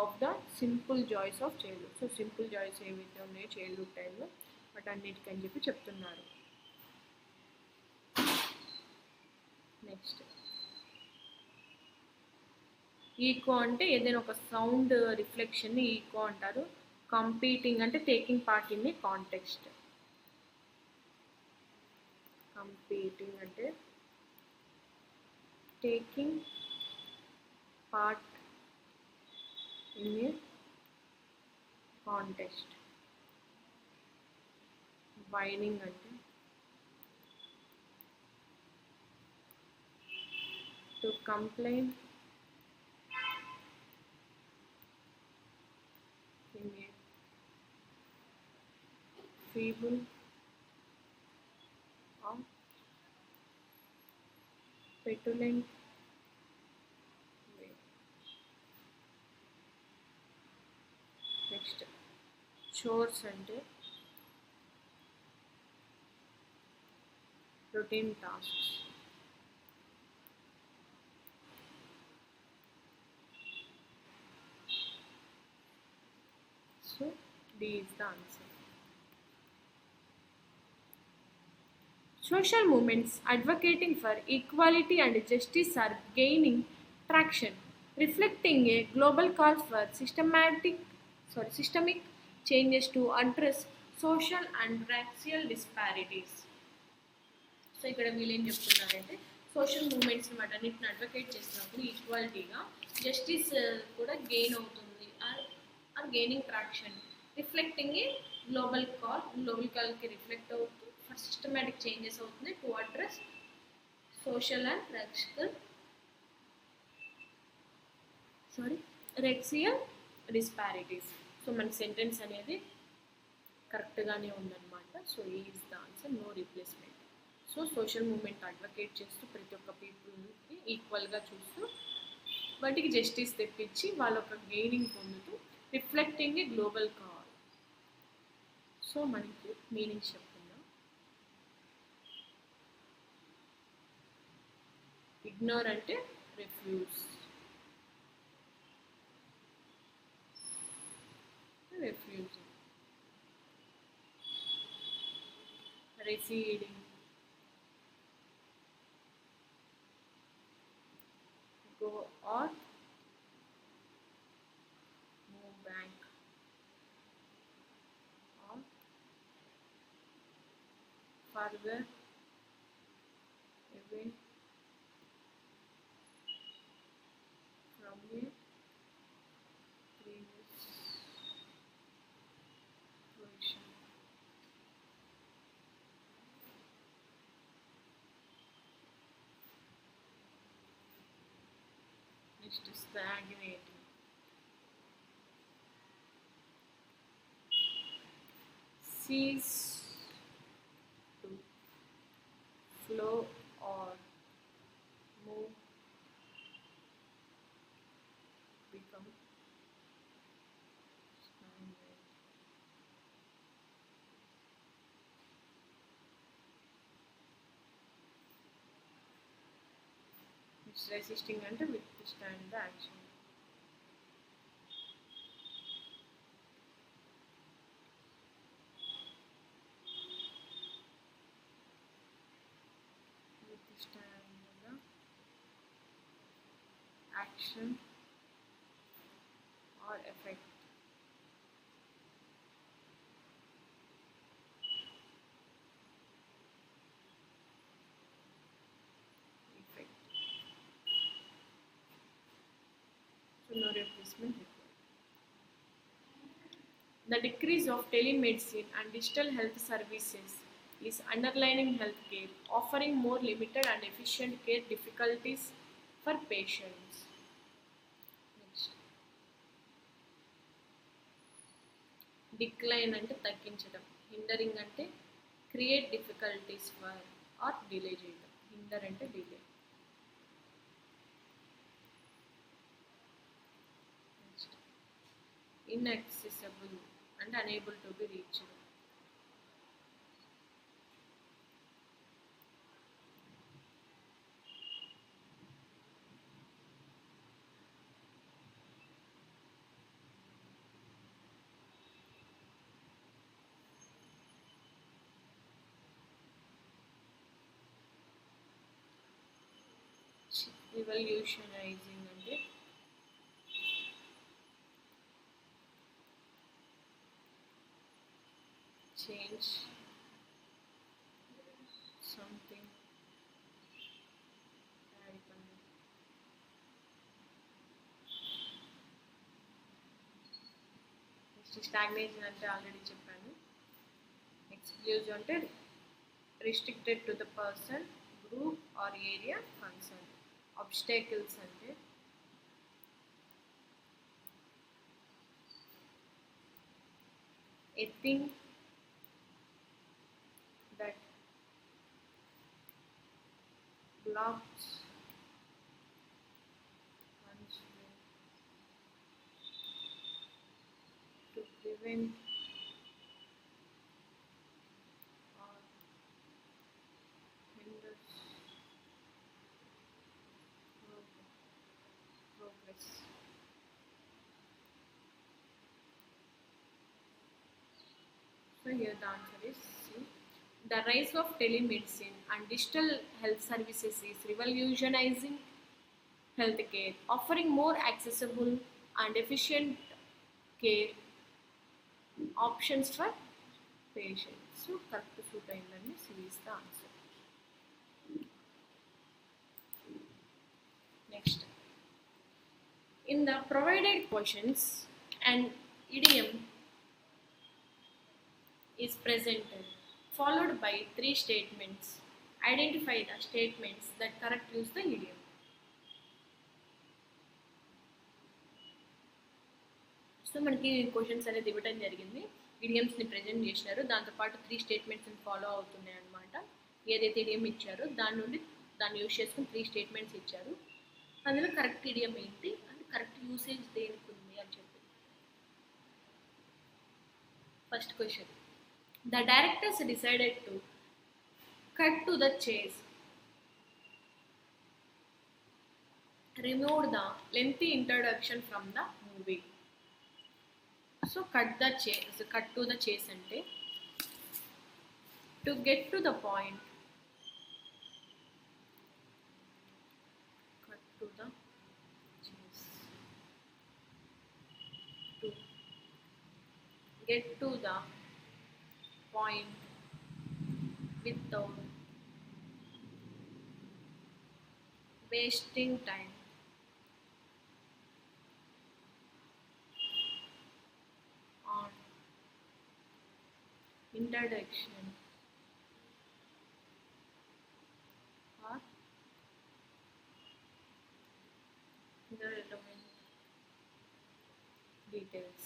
of the simple joys of childhood. So simple joys ఏవైతే ఉన్నాయో చైల్డ్హుడ్ టైంలో వాటన్నిటికని చెప్పి చెప్తున్నారు. నెక్స్ట్ ఈకో అంటే ఏదైనా ఒక సౌండ్ రిఫ్లెక్షన్ని ఈకో అంటారు. కంపీటింగ్ అంటే taking part in a context. Competing అంటే taking part in a context. Whining అంటే to complain in a feeble or petulant way. Next, chores అంటే routine tasks. So D is the answer. Social movements advocating for equality and justice are gaining traction, reflecting a global call for systemic changes to address social and racial disparities. So ఇక్కడ వీళ్ళు ఏం చెప్తున్నారంటే social movements వాటన్నిటిని advocate చేసినప్పుడు ఈక్వాలిటీగా justice కూడా gain అవుతుంది or gaining traction reflecting a global కాల్కి రిఫ్లెక్ట్ అవుతూ ఫర్ సిస్టమేటిక్ చేంజెస్ అవుతుంది to address social and racial disparities. So మన సెంటెన్స్ అనేది కరెక్ట్గానే ఉందన్నమాట. So is the answer, no replacement. So social movement advocate చేస్తూ ప్రతి ఒక్క పీపుల్కి ఈక్వల్గా చూస్తూ వాటికి జస్టిస్ తెప్పించి వాళ్ళ ఒక గెయినింగ్ పొందుతూ reflecting a global call. So మనకి మీనింగ్స్ చెప్తున్నాం. ఇగ్నోర్ అంటే refuse, receding, go or move back or further away from a previous position. Next is stagnating. Cease to flow or move, become stagnant. It's resisting and withstand the action. Withstand the action or effect. So no replacement required. The decrease of telemedicine and digital health services is underlining healthcare, offering more limited and efficient care difficulties for patients. Next. Decline అంటే తగ్గించడం, hindering అంటే create difficulties for or delay చేయడం, hinder అంటే delay. Next inaccessible and unable to be reached. Revolutionizing అంటే change something radically. Next stagnation అంటే already చెప్పాను. Exclusive అంటే restricted to the person, group or area concern. Obstacles అంటే a thing that blocks one's way to prevent or hinders progress. So here the answer is C. The rise of telemedicine and digital health services is revolutionizing healthcare, offering more accessible and efficient care options for patients. So, correct suit అయిందండి. C is the answer. Next, in the provided questions, an idiom is presented, followed by three statements. Identify the statements that correct use the idiom. So మనకి questions అనేది ఇవ్వటం జరిగింది, ఇడియమ్స్ని present చేసినారు, దాంతోపాటు three స్టేట్మెంట్స్ని follow అవుతున్నాయి అనమాట. ఏదైతే ఇడియం ఇచ్చారో దాని నుండి దాన్ని యూజ్ చేసుకుని త్రీ స్టేట్మెంట్స్ ఇచ్చారు. అందులో కరెక్ట్ ఇడియం ఏంటి అండ్ కరెక్ట్ యూసేజ్ దేనికి ఉంది అని చెప్పి. First question, the directors decided to cut to the చేస్, removed the lengthy introduction from the movie. So cut to the chase ante to get to the point, cut to the chase, to get to the point without wasting time. On introduction or the relevant details.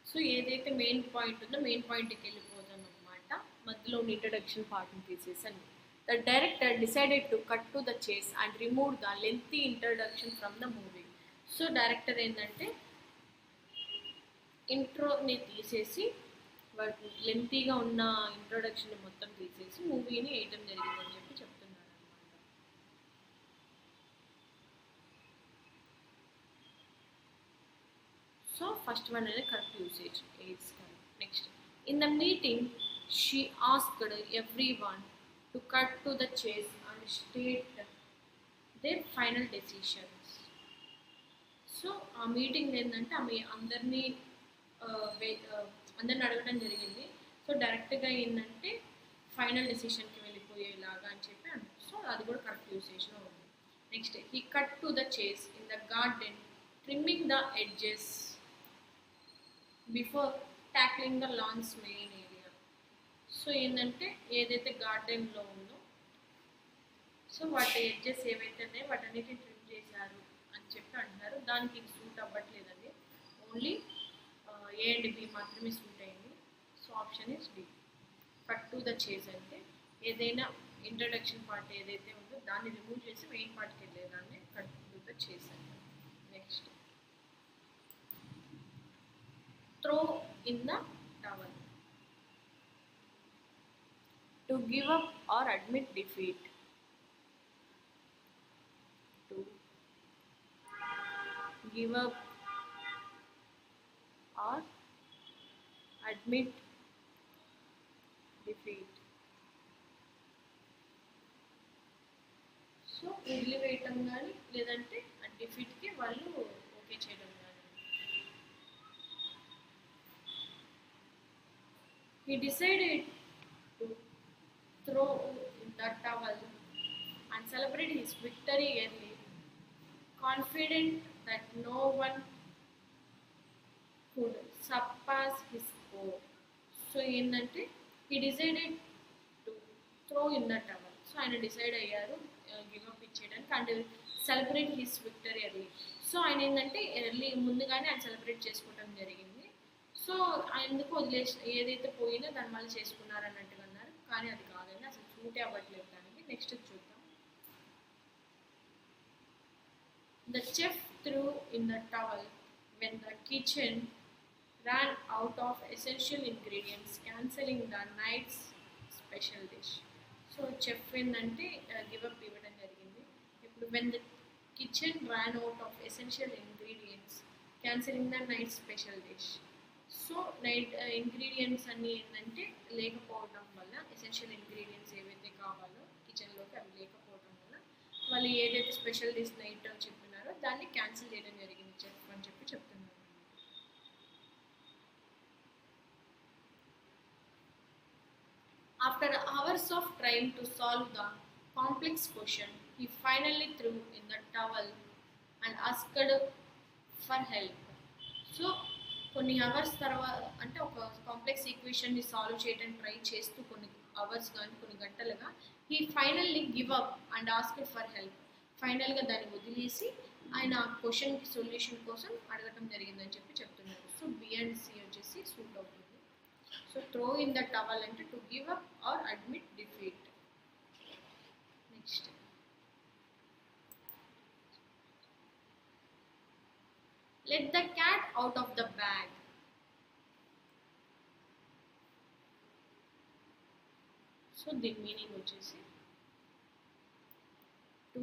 So ఏదైతే main point ఉందో main పాయింట్కి వెళ్ళిపోదాం అనమాట. మధ్యలో ఉన్న introduction పార్ట్ని తీసేసాను. The director decided to cut to the chase and remove the lengthy introduction from the movie. So director ఏంటంటే ఇంట్రోని తీసేసి వాటి లెంతీగా ఉన్న ఇంట్రొడక్షన్ మొత్తం తీసేసి మూవీని వేయటం జరిగిందని చెప్పి చెప్తున్నారు అనమాట. సో ఫస్ట్ వన్ అనేది correct usage is correct. Next, in the meeting she asked every one to cut to the chase and state their final decisions. So ఆ మీటింగ్ ఏంటంటే ఆమె అందరినీ అడగడం జరిగింది. సో డైరెక్ట్గా ఏంటంటే ఫైనల్ డెసిషన్కి వెళ్ళిపోయేలాగా అని చెప్పి అన్నారు. సో అది కూడా కరెక్ట్ యూసేజ్లో ఉంది. Next, he cut to the chase in the garden trimming the edges before tackling the lawn's main area. So ఏంటంటే ఏదైతే గార్డెన్లో ఉందో సో వాటి ఎడ్జెస్ ఏవైతే ఉన్నాయో వాటన్నిటిని ట్రిమ్ చేశారు అని చెప్పి అంటున్నారు. దానికి సూట్ అవ్వట్లేదండి, ఓన్లీ ఏ అండ్ బి మాత్రమే సూట్ అయింది. So option is D. Cut to the chase అంటే ఏదైనా ఇంట్రడక్షన్ పార్ట్ ఏదైతే ఉందో దాన్ని రిమూవ్ చేసి మెయిన్ పార్ట్కి వెళ్ళేదాన్ని కట్ టు ద చేస్ అంటే. Next, throw in the towel, to give up or admit defeat. టు గివ్ అప్ or admit defeat. సో వదిలివేయటం కానీ లేదంటే ఆ డిఫీట్కి వాళ్ళు ఓకే చేయడం కానీ. He decided to throw the towel and celebrate his victory early, confident that no one could surpass his score. So ఏంటంటే he decided to throw in the towel. సో ఆయన డిసైడ్ అయ్యారు గివ్ అప్ ఇచ్చేయడానికి and celebrate his victory early. So ఆయన ఏంటంటే early ముందుగానే ఆయన celebrate చేసుకోవడం జరిగింది. సో ఎందుకు వదిలేసి ఏదైతే పోయినా దాన్ని మళ్ళీ చేసుకున్నారు అన్నట్టుగా అన్నారు, కానీ అది కాదండి, అసలు సూటే అవ్వట్లేదు దానికి. నెక్స్ట్ చూద్దాం. The chef through in the towel when the kitchen ran out of essential ingredients, cancelling the night's special dish. So chef ఏంటంటే గివ్ అప్ ఇవ్వడం జరిగింది. ఇప్పుడు when the kitchen ran out of essential ingredients, cancelling the night's special dish. So ingredients అన్నీ ఏంటంటే లేకపోవడం వల్ల, essential ingredients ఏవైతే కావాలో కిచెన్లోకి అవి లేకపోవడం వల్ల వాళ్ళు ఏదైతే స్పెషల్ డిష్ నైట్ చెప్పినారో దాన్ని క్యాన్సిల్ చేయడం జరిగింది చెఫ్ అని చెప్పి చెప్తున్నారు. After hours of trying to solve the complex question, he finally threw in the towel and asked for help. So కొన్ని అవర్స్ తర్వాత అంటే ఒక కాంప్లెక్స్ ఈక్వేషన్ని సాల్వ్ చేయడం ట్రై చేస్తూ కొన్ని అవర్స్ కానీ కొన్ని గంటలుగా he finally give up and asked for help. ఫైనల్గా దాన్ని వదిలేసి ఆయన క్వశ్చన్కి సొల్యూషన్ కోసం అడగటం జరిగిందని చెప్పి చెప్తున్నారు. సో బి అండ్ సి వచ్చేసి సూట్ అవుతుంది. So throw in the towel అంటే to give up or admit defeat. Next let the cat out of the bag. So the meaning వచ్చేసి to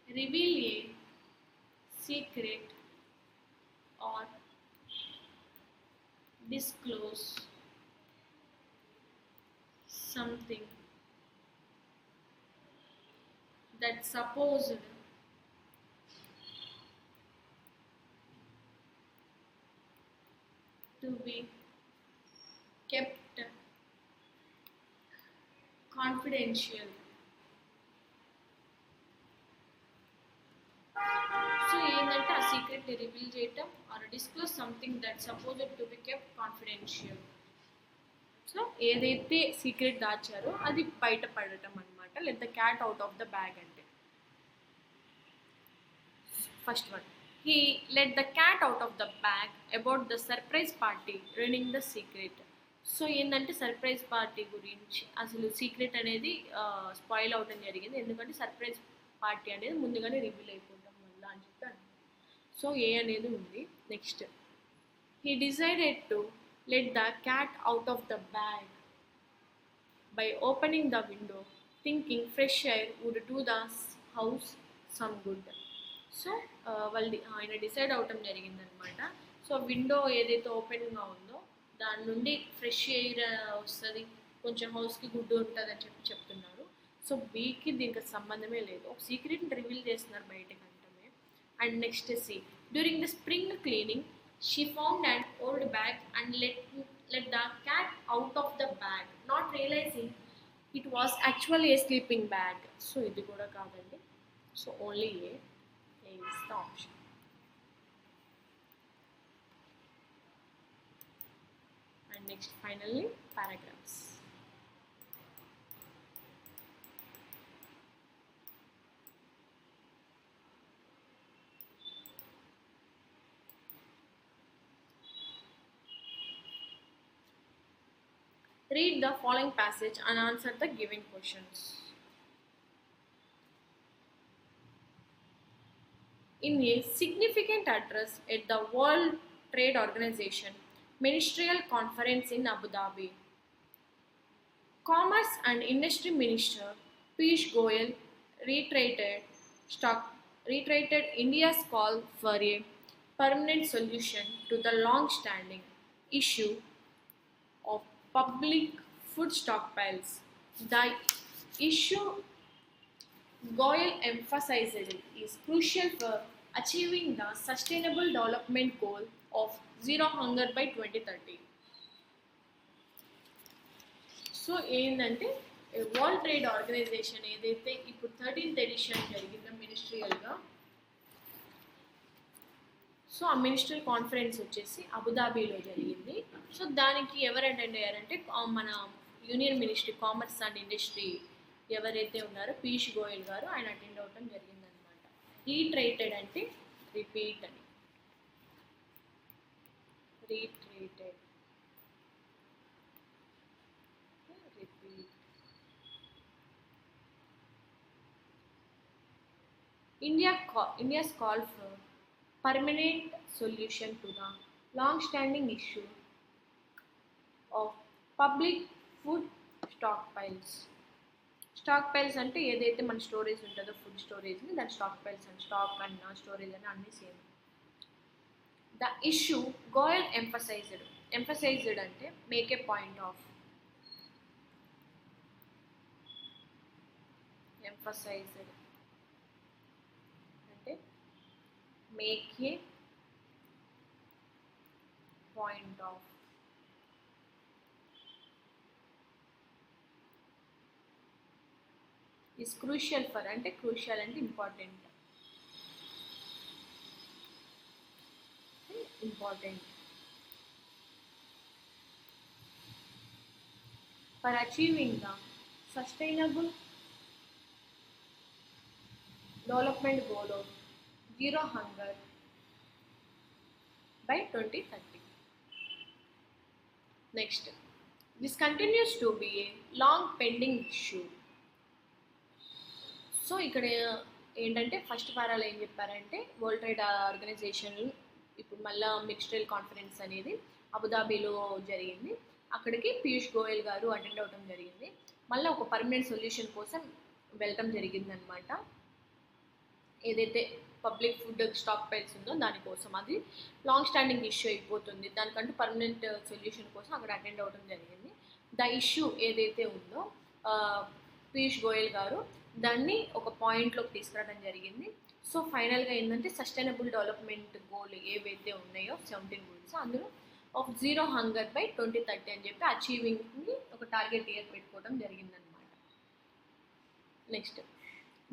reveal a secret or disclose something that supposed to be kept confidential. So ఏంటంటే ఆ సీక్రెట్ని reveal చేయటం or disclose something that supposed to be kept confidential. So ఏదైతే secret దాచారో అది బయటపడటం అనమాట. Let the cat out of the bag అంటే first one, he let the cat out of the bag about the surprise party revealing the secret. So ఏంటంటే surprise party గురించి అసలు secret అనేది స్పాయిల్ అవడం జరిగింది, ఎందుకంటే సర్ప్రైజ్ పార్టీ అనేది ముందుగానే రివీల్ అయిపోవడం వల్ల అని చెప్పి అన్నారు. సో ఏ అనేది ఉంది. Next he decided to let the cat out of the bag by opening the window, thinking fresh air would do the house some good. So వాళ్ళు ఆయన డిసైడ్ అవటం జరిగిందనమాట. సో విండో ఏదైతే ఓపెన్గా ఉందో దాని నుండి ఫ్రెష్ ఎయిర్ వస్తుంది, కొంచెం హౌస్కి గుడ్ ఉంటుంది అని చెప్పి చెప్తున్నారు. సో బీకి దీనికి సంబంధమే లేదు, ఒక సీక్రెట్ని రివీల్ చేస్తున్నారు బయటకు అంటమే. And next C during the spring cleaning she found and old bag and let the cat out of the bag not realizing it was actually a sleeping bag. So ఇది కూడా కాదండి. So only A is the option. And next finally paragraphs. Read the following passage and answer the given questions. In a significant address at the World Trade Organization Ministerial Conference in Abu Dhabi, Commerce and Industry Minister Piyush Goyal reiterated India's call for a permanent solution to the long-standing issue of public food stockpiles. The issue Goyal emphasized is crucial for achieving the Sustainable Development Goal of Zero Hunger by 2030. So ఏంటంటే world trade organisation ఏదైతే ఇప్పుడు 13th edition జరిగిందో మినిస్ట్రియల్గా, so ఆ ministerial conference వచ్చేసి అబుదాబీలో జరిగింది. So దానికి ఎవరు attend అయ్యారంటే మన union ministry commerce and industry ఎవరైతే ఉన్నారో పీయూష్ గోయల్ గారు, ఆయన అటెండ్ అవ్వటం జరిగిందనమాట. రీట్రేటెడ్ అంటే రిపీట్ అని, రీట్రేటెడ్ repeat. India's call for permanent solution to the long-standing issue of public food stockpiles. Stock piles అంటే ఏదైతే మన స్టోరేజ్ ఉంటుందో ఫుడ్ స్టోరేజ్ని దాని స్టాక్ పైల్స్ అని, స్టాక్ అన్న స్టోరేజ్ అని అన్నీ same. The issue Goyal emphasized అంటే make a point of, emphasized అంటే make a point of, is crucial for అంటే crucial అంటే important, important for achieving the sustainable development goal of zero hunger by 2030. Next, this continues to be a long pending issue. So ఇక్కడ ఏంటంటే first వారాలు ఏం చెప్పారంటే world trade organisation ఇప్పుడు మళ్ళీ ministerial conference అనేది అబుదాబీలో జరిగింది. అక్కడికి పీయూష్ గోయల్ గారు అటెండ్ అవ్వడం జరిగింది. మళ్ళీ ఒక పర్మనెంట్ సొల్యూషన్ కోసం వెళ్ళటం జరిగిందనమాట. ఏదైతే పబ్లిక్ ఫుడ్ స్టాక్ పైల్స్ ఉందో దానికోసం, అది లాంగ్ స్టాండింగ్ ఇష్యూ అయిపోతుంది, దానికంటూ పర్మనెంట్ సొల్యూషన్ కోసం అక్కడ అటెండ్ అవ్వడం జరిగింది. ద ఇష్యూ ఏదైతే ఉందో పీయూష్ గోయల్ గారు దాన్ని ఒక పాయింట్లోకి తీసుకురావడం జరిగింది. సో ఫైనల్గా ఏంటంటే సస్టైనబుల్ డెవలప్మెంట్ గోల్ ఏవైతే ఉన్నాయో 17 గోల్స్, అందులో ఆఫ్ జీరో హంగర్ బై 2030 అని చెప్పి అచీవింగ్ని ఒక టార్గెట్ ఇయర్ పెట్టుకోవడం జరిగిందనమాట. Next,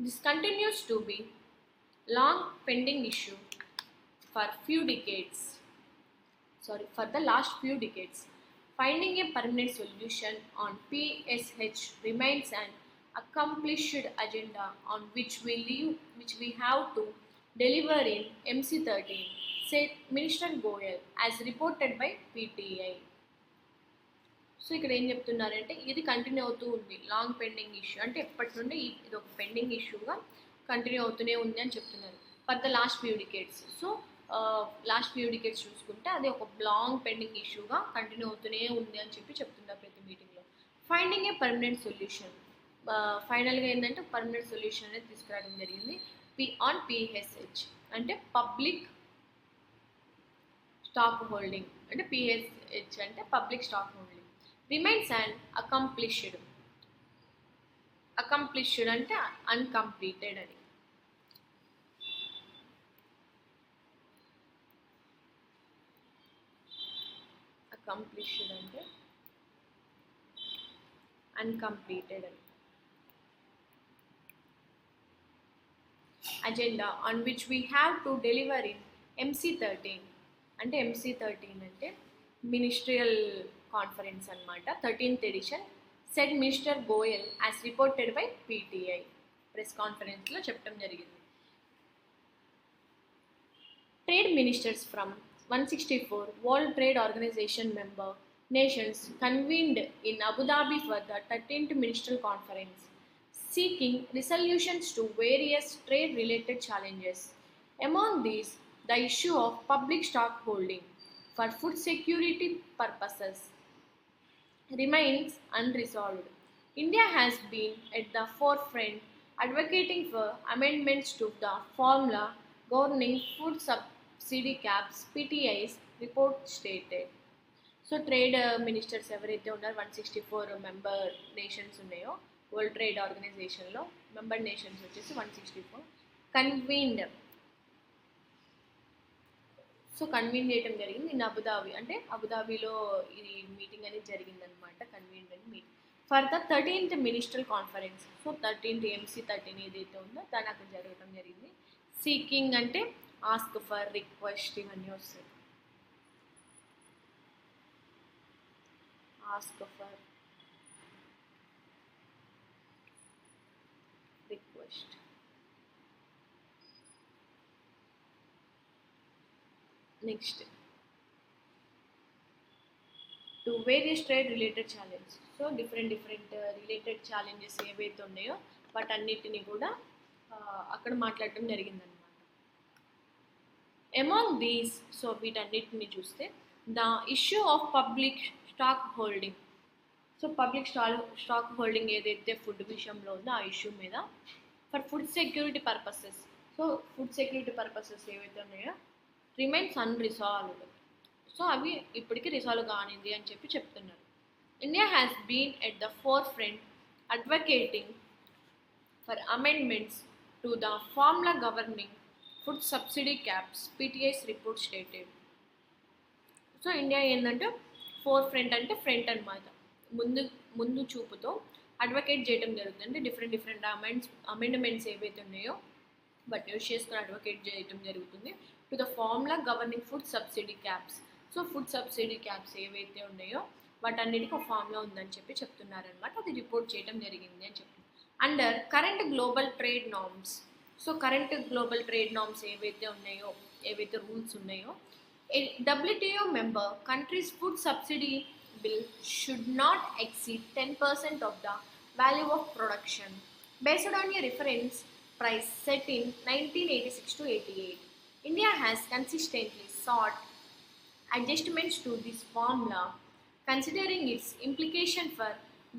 this continues to be long pending issue for the last few decades. Finding a permanent solution on PSH remains an accomplished agenda on which we have to deliver in MC13, said Minister Goyal as reported by PTI. So ఇక్కడ ఏం చెప్తున్నారంటే ఇది continue అవుతూ ఉంది, long pending issue అంటే ఎప్పటి నుండి ఇది ఒక పెండింగ్ ఇష్యూగా కంటిన్యూ అవుతూనే ఉంది అని చెప్తున్నారు. For the last few decades, so last few decades చూసుకుంటే అది ఒక లాంగ్ పెండింగ్ ఇష్యూగా కంటిన్యూ అవుతూనే ఉంది అని చెప్పి చెప్తున్నారు ప్రతి మీటింగ్లో. ఫైండింగ్ ఏ పర్మనెంట్ సొల్యూషన్, ఫైనల్గా ఏంటంటే పర్మనెంట్ సొల్యూషన్ అనేది తీసుకురావడం జరిగింది. ఆన్ పిహెచ్హెచ్ అంటే పబ్లిక్ స్టాక్ హోల్డింగ్, అంటే పిహెచ్హెచ్ అంటే public stock holding remains and accomplished అంటే అన్కంప్లీటెడ్ అని. అకంప్లిష్డ్ అంటే అన్కంప్లీటెడ్ అని. Agenda on which we have to deliver in MC13 అంటే MC13 అంటే మినిస్ట్రియల్ కాన్ఫరెన్స్ అనమాట, 13th edition, said minister Goyal as reported by PTI. Press కాన్ఫరెన్స్లో చెప్పడం జరిగింది. Trade ministers from 164 World Trade Organization member nations convened in Abu Dhabi for the 13th Ministerial Conference, seeking resolutions to various trade-related challenges. Among these, the issue of public stock holding for food security purposes remains unresolved. India has been at the forefront advocating for amendments to the formula governing food subsidy caps, PTI's report stated. So trade ministers ఎవరైతే ఉన్నారో 164 member nations ఉన్నాయో world trade ఆర్గనైజేషన్లో member nations వచ్చేసి 164 convened. So convene చేయడం జరిగింది in Abu Dhabi, అంటే అబుదాబిలో ఇది meeting అనేది జరిగిందనమాట, కన్వీన్డ్ అని meeting for the 13th ministerial conference. So 13th MC13 ఏదైతే ఉందో దాని అక్కడ జరగడం జరిగింది. సీకింగ్ అంటే ఆస్క్ ఫర్, రిక్వెస్ట్ ఇవన్నీ వస్తాయి. Ask for, request. Next, to various trade related challenge. So different related challenges ఏవైతే ఉన్నాయో వాటన్నిటిని కూడా అక్కడ మాట్లాడటం జరిగిందనమాట. అమాంగ్ దీస్, సో వీటన్నిటిని చూస్తే the issue of public stock holding. So public stock holding ఏదైతే ఫుడ్ విషయంలో ఉందో ఆ ఇష్యూ మీద for food security purposes. So food security purposes ఏవైతే ఉన్నాయో రిమైన్స్ అన్రిసాల్వ్డ్. సో అవి ఇప్పటికీ రిసాల్వ్ కానింది అని చెప్తున్నారు. India has been at the forefront advocating for amendments to the formula governing food subsidy caps, PTI's report stated. So India ఏంటంటే four front అంటే front అనమాట, ముందు ముందు చూపుతో అడ్వకేట్ చేయడం జరుగుతుంది. అంటే డిఫరెంట్ అమెండ్మెంట్స్ ఏవైతే ఉన్నాయో బట్ యూస్ చేసుకుని అడ్వకేట్ చేయడం జరుగుతుంది to the formula governing food subsidy caps. So food subsidy caps ఏవైతే ఉన్నాయో వాటన్నిటికీ ఒక ఫార్ములా ఉందని చెప్తున్నారనమాట. అది రిపోర్ట్ చేయడం జరిగింది అని చెప్తున్నారు. Under current global trade norms. So current global trade norms ఏవైతే రూల్స్ ఉన్నాయో, WTO member countries' food subsidy bill should not exceed 10% of the value of production based on a reference price set in 1986 to 88. India has consistently sought adjustments to this formula, considering its implication for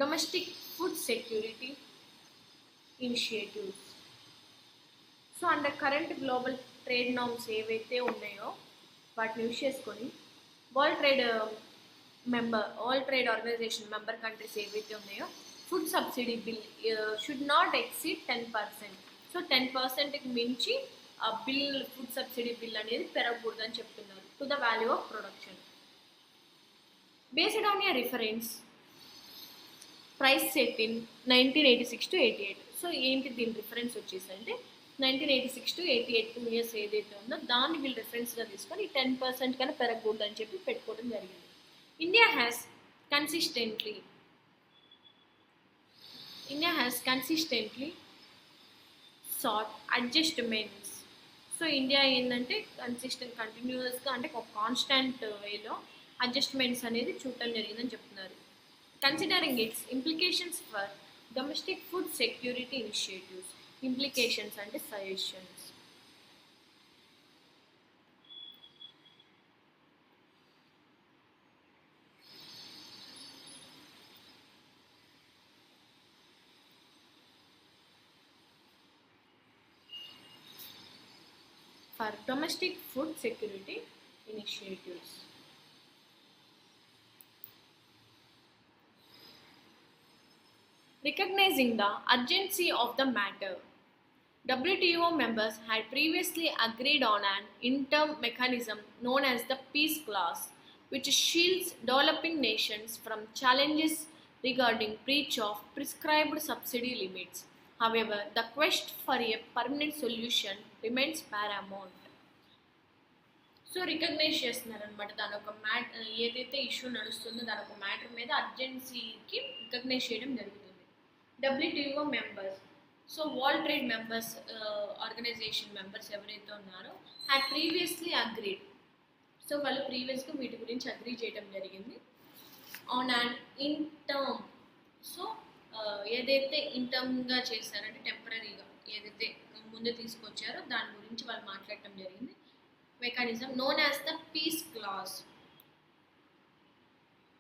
domestic food security initiatives. So under current global trade norms ఏవైతే ఉన్నాయో వాటిని use చేసుకొని world trade organization member countries ఏవైతే ఉన్నాయో food subsidy bill should not exceed 10%. So 10%కి మించి food subsidy bill అనేది పెరగకూడదని చెప్తున్నారు to the value of production based on a reference price set in 1986 to 88. So ఏంటి దీని రిఫరెన్స్ వచ్చేసి అంటే 1986 to 88 2 years ఏదైతే ఉందో దాన్ని వీళ్ళు రిఫరెన్స్గా తీసుకొని 10% కన్నా పెరగకూడదు అని పెట్టుకోవడం జరిగింది. India has consistently sought adjustments. So India ఏంటంటే కంటిన్యూస్గా అంటే ఒక కాన్స్టాంట్ వేలో అడ్జస్ట్మెంట్స్ అనేది చూడటం జరిగిందని చెప్తున్నారు. Considering it's implications for domestic food security initiatives. Implications అంటే suggestions. For domestic food security initiatives. Recognizing the urgency of the matter, WTO members had previously agreed on an interim mechanism known as the Peace Clause, which shields developing nations from challenges regarding breach of prescribed subsidy limits. However, the quest for a permanent solution remains paramount. So recognise చేస్తున్నారనమాట దాని ఒక ఏదైతే issue నడుస్తుందో దాని ఒక matter మీద అర్జెన్సీకి recognise చేయడం జరుగుతుంది. WTO members, so world trade members organisation members ఎవరైతే ఉన్నారో హ్యాడ్ ప్రీవియస్లీ అగ్రీడ్. సో వాళ్ళు ప్రీవియస్గా వీటి గురించి అగ్రీ చేయడం జరిగింది on and in term. So ఏదైతే ఇన్ టర్మ్గా చేశారంటే టెంపరీగా ఏదైతే ముందు తీసుకొచ్చారో దాని గురించి వాళ్ళు మాట్లాడటం జరిగింది. Mechanism known as the Peace Clause,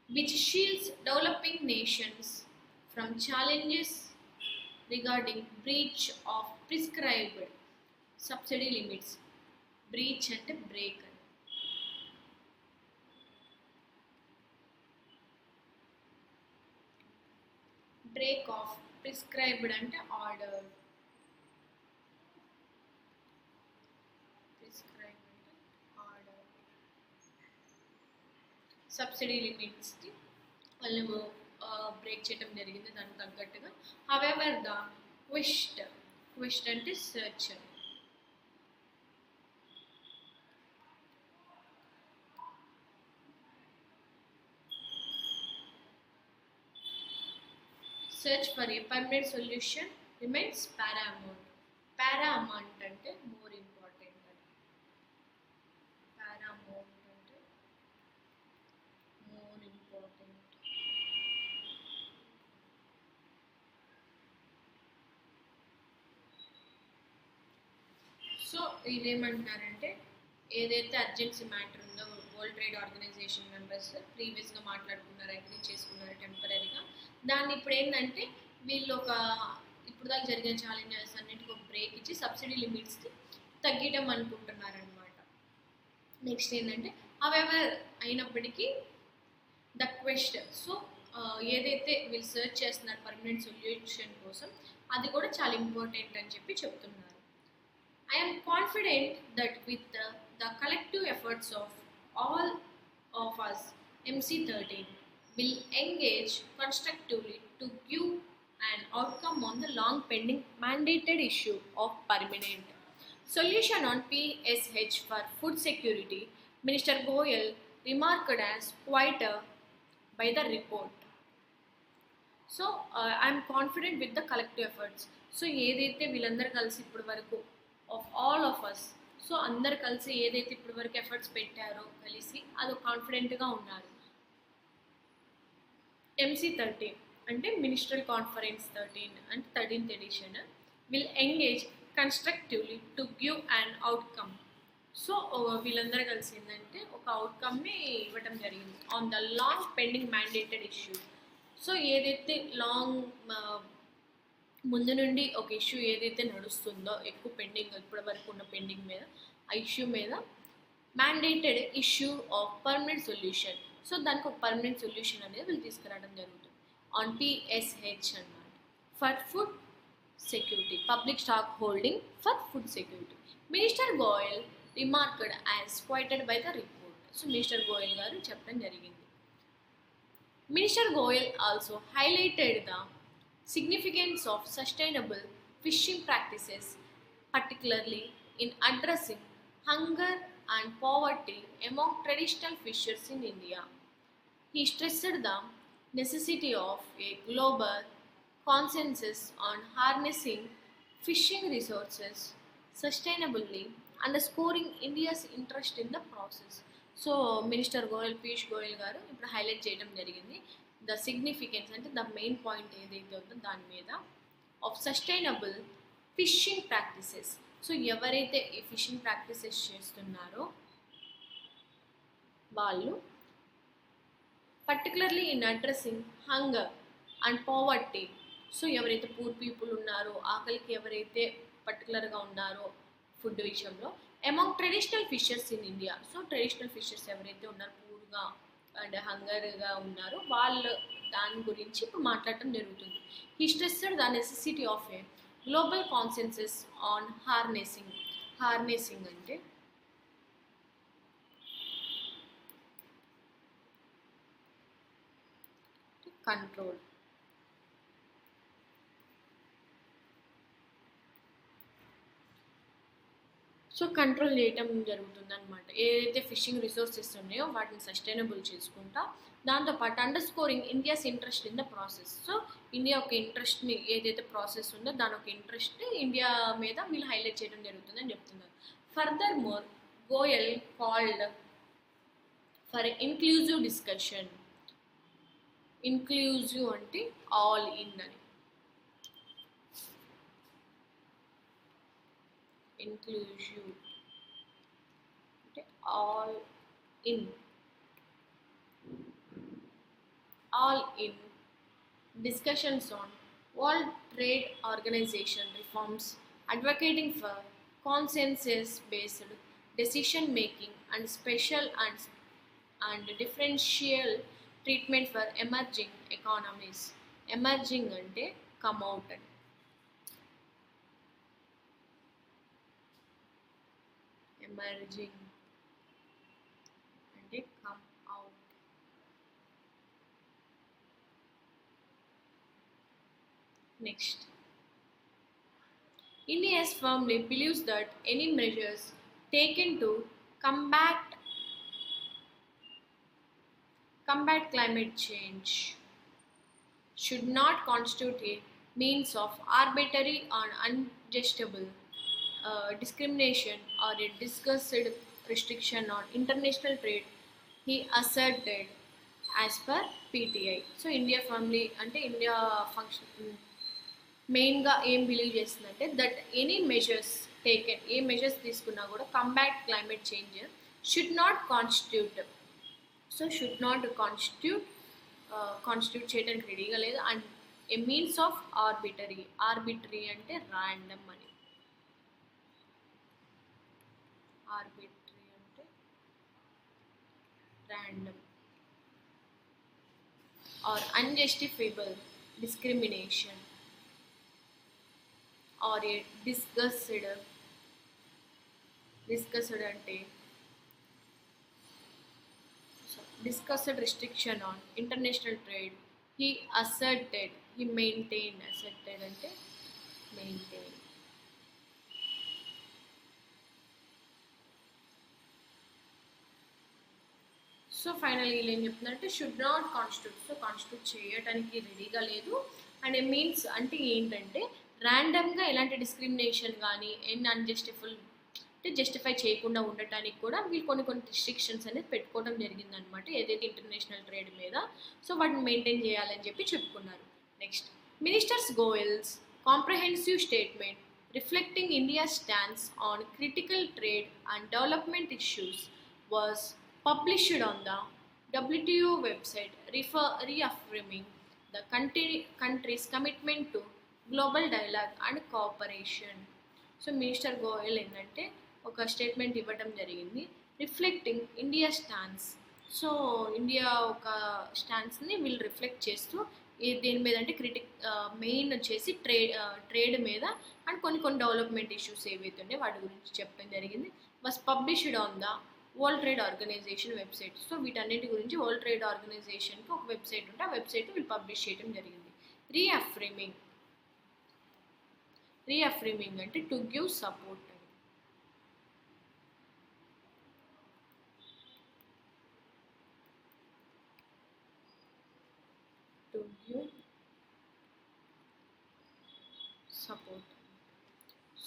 which shields developing nations from challenges regarding breach of prescribed subsidy limits. Breach అంటే break. Break of prescribed అంటే order. సబ్సిడీ లిమిట్స్కి వాళ్ళు బ్రేక్ చేయడం జరిగింది దానికి తగ్గట్టుగా. హవెవర్ ద క్వెస్ట్ అంటే search. Search for a permanent solution remains Paramount. Paramount అంటే more important అని. పారామౌంట్ అంటే మోర్ ఇంపార్టెంట్. సో ఇదేమంటున్నారంటే ఏదైతే అర్జెన్సీ మ్యాటర్ ఉందో వరల్డ్ ట్రేడ్ ఆర్గనైజేషన్ మెంబర్స్ ప్రీవియస్గా మాట్లాడుకున్నారు, అగ్రీ చేసుకున్నారు టెంపరీగా. దాన్ని ఇప్పుడు ఏంటంటే వీళ్ళు ఇప్పుడు దాకా జరిగిన ఛాలెంజెస్ అన్నింటికి ఒక బ్రేక్ ఇచ్చి సబ్సిడీ లిమిట్స్కి తగ్గడం అనుకుంటున్నారనమాట. నెక్స్ట్ ఏంటంటే అవెవర్ అయినప్పటికీ ద క్వశ్చన్ సో ఏదైతే వీళ్ళు సెర్చ్ చేస్తున్నారు పర్మనెంట్ సొల్యూషన్ కోసం అది కూడా చాలా ఇంపార్టెంట్ అని చెప్పి చెప్తున్నారు. I am confident that with the collective efforts of all of us, MC13 will engage constructively to give an outcome on the long pending mandated issue of permanent solution on PSH for food security. Minister Goyal remarked as quite by the report. So I'm confident with the collective efforts. So ఏదైతే వీళ్ళందరూ కలిసి ఇప్పటి వరకు of all of us so అందరు కలిసి ఏదైతే ఇప్పటి వరకు ఎఫర్ట్స్ పెట్టారో కలిసి అది కాన్ఫిడెంట్గా ఉన్నారు. MC13 అంటే మినిస్ట్రల్ కాన్ఫరెన్స్ 13 అంటే 13th edition will engage constructively to give and outcome. So వీళ్ళందరూ కలిసి ఏంటంటే ఒక అవుట్కమ్ని ఇవ్వటం జరిగింది on the long pending mandated issue. So ఏదైతే లాంగ్ ముందు నుండి ఒక ఇష్యూ ఏదైతే నడుస్తుందో ఎక్కువ పెండింగ్ ఇప్పటి వరకు ఉన్న పెండింగ్ మీద ఆ ఇష్యూ మీద mandated issue of permanent solution. So దానికి ఒక పర్మనెంట్ సొల్యూషన్ అనేది వీళ్ళు తీసుకురావడం జరుగుతుంది ఆన్ PSH అన్నమాట, for food security public stock holding for food security. Minister Goyal remarked as quoted by the report. So minister Goyal గారు చెప్పడం జరిగింది. Minister Goyal also highlighted the significance of sustainable fishing practices, particularly in addressing hunger and poverty among traditional fishers in India. He stressed the necessity of a global consensus on harnessing fishing resources sustainably, underscoring India's interest in the process. So minister Goyal Piyush Goyal గారు ఇప్పుడు highlight చేయడం జరిగింది the significance అంటే the main point ఏదైతే ఉందో దాని మీద of sustainable fishing practices. So ఎవరైతే ఈ ఫిషింగ్ ప్రాక్టీసెస్ చేస్తున్నారో వాళ్ళు particularly in addressing hunger and poverty. So ఎవరైతే పూర్ పీపుల్ ఉన్నారో ఆకలికి ఎవరైతే పర్టికులర్గా ఉన్నారో ఫుడ్ విషయంలో among traditional fishers in India. So traditional fishers ఎవరైతే ఉన్నారో పూర్గా అండ్ హంగర్గా ఉన్నారో వాళ్ళు దాని గురించి ఇప్పుడు మాట్లాడటం జరుగుతుంది. He stressed the necessity of a global consensus on harnessing. Harnessing అంటే కంట్రోల్. సో కంట్రోల్ చేయటం జరుగుతుంది అనమాట. ఏదైతే ఫిషింగ్ రిసోర్సెస్ ఉన్నాయో వాటిని సస్టైనబుల్ చేసుకుంటా దాంతోపాటు underscoring India's interest in the process. So India ఒక ఇంట్రెస్ట్ని ఏదైతే ప్రాసెస్ ఉందో దాని ఒక ఇంట్రెస్ట్ ఇండియా మీద వీళ్ళు హైలైట్ చేయడం జరుగుతుందని చెప్తున్నారు. Further more Goyal called for inclusive discussion. Inclusive అంటే ఆల్ ఇన్ అని. ఇంక్లూజివ్ అంటే all in discussions on World Trade Organization reforms, advocating for consensus-based decision making and special and differential treatment for emerging economies. Emerging ante come out అని. Emerging ante come out. Next, India firmly believes that any measures taken to combat climate change should not constitute a means of arbitrary or unjustifiable discrimination or a discussed restriction on international trade, he asserted as per PTI. So India firmly అంటే India function మెయిన్గా ఏం believe చేస్తుందంటే that any measures taken a measures తీసుకున్నా కూడా combat climate change should not constitute. So should not constitute చేయడానికి రెడీగా లేదు. And A means of arbitrary అంటే ర్యాండమ్ అని. ఆర్బిటరీ అంటే random or unjustifiable discrimination or a discussed అంటే discussed restriction on international trade. He maintained asserted అంటే maintained. So final వీళ్ళు ఏం చెప్తున్నారంటే should not constitute. So constitute చేయడానికి రెడీగా లేదు. అండ్ మీన్స్ అంటే ఏంటంటే ర్యాండమ్గా ఎలాంటి డిస్క్రిమినేషన్ కానీ అన్జస్టిఫుల్ అంటే జస్టిఫై చేయకుండా ఉండటానికి కూడా వీళ్ళు కొన్ని రిస్ట్రిక్షన్స్ అనేది పెట్టుకోవడం జరిగిందనమాట ఏదైతే ఇంటర్నేషనల్ ట్రేడ్ మీద. సో వాటిని మెయింటైన్ చేయాలని చెప్పి చెప్పుకున్నారు. Next, minister's Goyal's comprehensive statement reflecting India stands on critical trade and development issues was published on the WTO website, reaffirming the country's commitment to global dialogue and cooperation. So minister Goyal ఏంటంటే ఒక statement ఇవ్వడం జరిగింది reflecting India stance. So India ఒక స్టాన్స్ని వీళ్ళు reflect చేస్తూ దేని మీద అంటే మెయిన్ వచ్చేసి ట్రేడ్ మీద అండ్ కొన్ని డెవలప్మెంట్ ఇష్యూస్ ఏవైతే ఉన్నాయో వాటి గురించి చెప్పడం జరిగింది. Was published on the world trade organisation website. So వీటన్నిటి గురించి వరల్డ్ ట్రేడ్ ఆర్గనైజేషన్కి ఒక వెబ్సైట్ ఉంటే ఆ వెబ్సైట్ వీళ్ళు పబ్లిష్ చేయడం జరిగింది. రీఅఫ్రేమింగ్ అంటే to give support. To give support.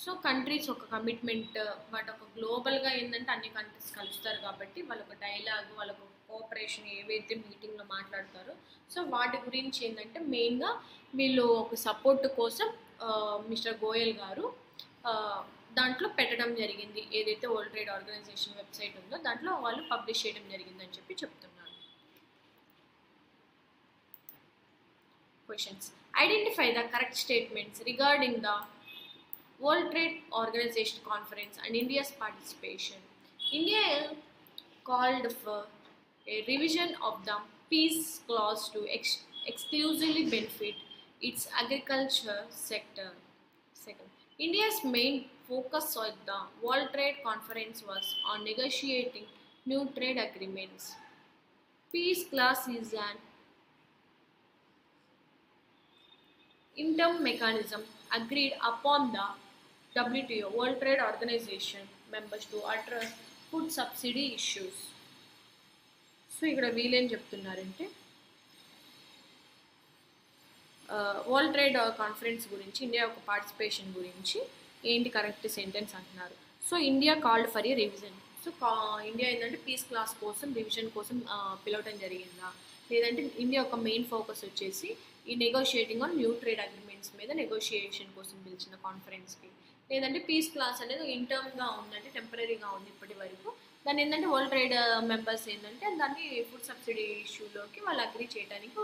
So countries ఒక కమిట్మెంట్ వాటి ఒక గ్లోబల్గా ఏంటంటే అన్ని కంట్రీస్ కలుస్తారు కాబట్టి వాళ్ళొక డైలాగ్ వాళ్ళకు కోఆపరేషన్ ఏవైతే మీటింగ్లో మాట్లాడతారో సో వాటి గురించి ఏంటంటే మెయిన్గా వీళ్ళు ఒక సపోర్ట్ కోసం మిస్టర్ గోయల్ గారు దాంట్లో పెట్టడం జరిగింది. ఏదైతే వరల్డ్ ట్రేడ్ ఆర్గనైజేషన్ వెబ్సైట్ ఉందో దాంట్లో వాళ్ళు పబ్లిష్ చేయడం జరిగిందని చెప్పి చెప్తున్నారు. Questions, identify the correct statements regarding the World Trade Organization Conference and India's participation. India called for a revision of the peace clause to exclusively benefit its agriculture sector. Second, India's main focus at the World Trade Conference was on negotiating new trade agreements. Peace clause is an interim mechanism agreed upon the WTO, World Trade Organization members to address food subsidy issues. So ఇక్కడ వీళ్ళేం చెప్తున్నారంటే world trade conference గురించి India యొక్క participation గురించి ఏంటి correct sentence అంటున్నారు. So India called for a revision. So India ఏంటంటే piece class కోసం రివిజన్ కోసం పిలవటం జరిగిందా, లేదంటే ఇండియా యొక్క మెయిన్ ఫోకస్ వచ్చేసి ఈ negotiating on new trade agreements మీద నెగోషియేషన్ కోసం పిలిచిన కాన్ఫరెన్స్కి, లేదంటే పీస్ క్లాస్ అనేది ఇంటర్మ్గా ఉందంటే టెంపరీగా ఉంది ఇప్పటి వరకు. దాన్ని ఏంటంటే వరల్డ్ ట్రేడ్ మెంబర్స్ ఏంటంటే దాన్ని ఫుడ్ సబ్సిడీ ఇష్యూలోకి వాళ్ళు అగ్రీ చేయడానికి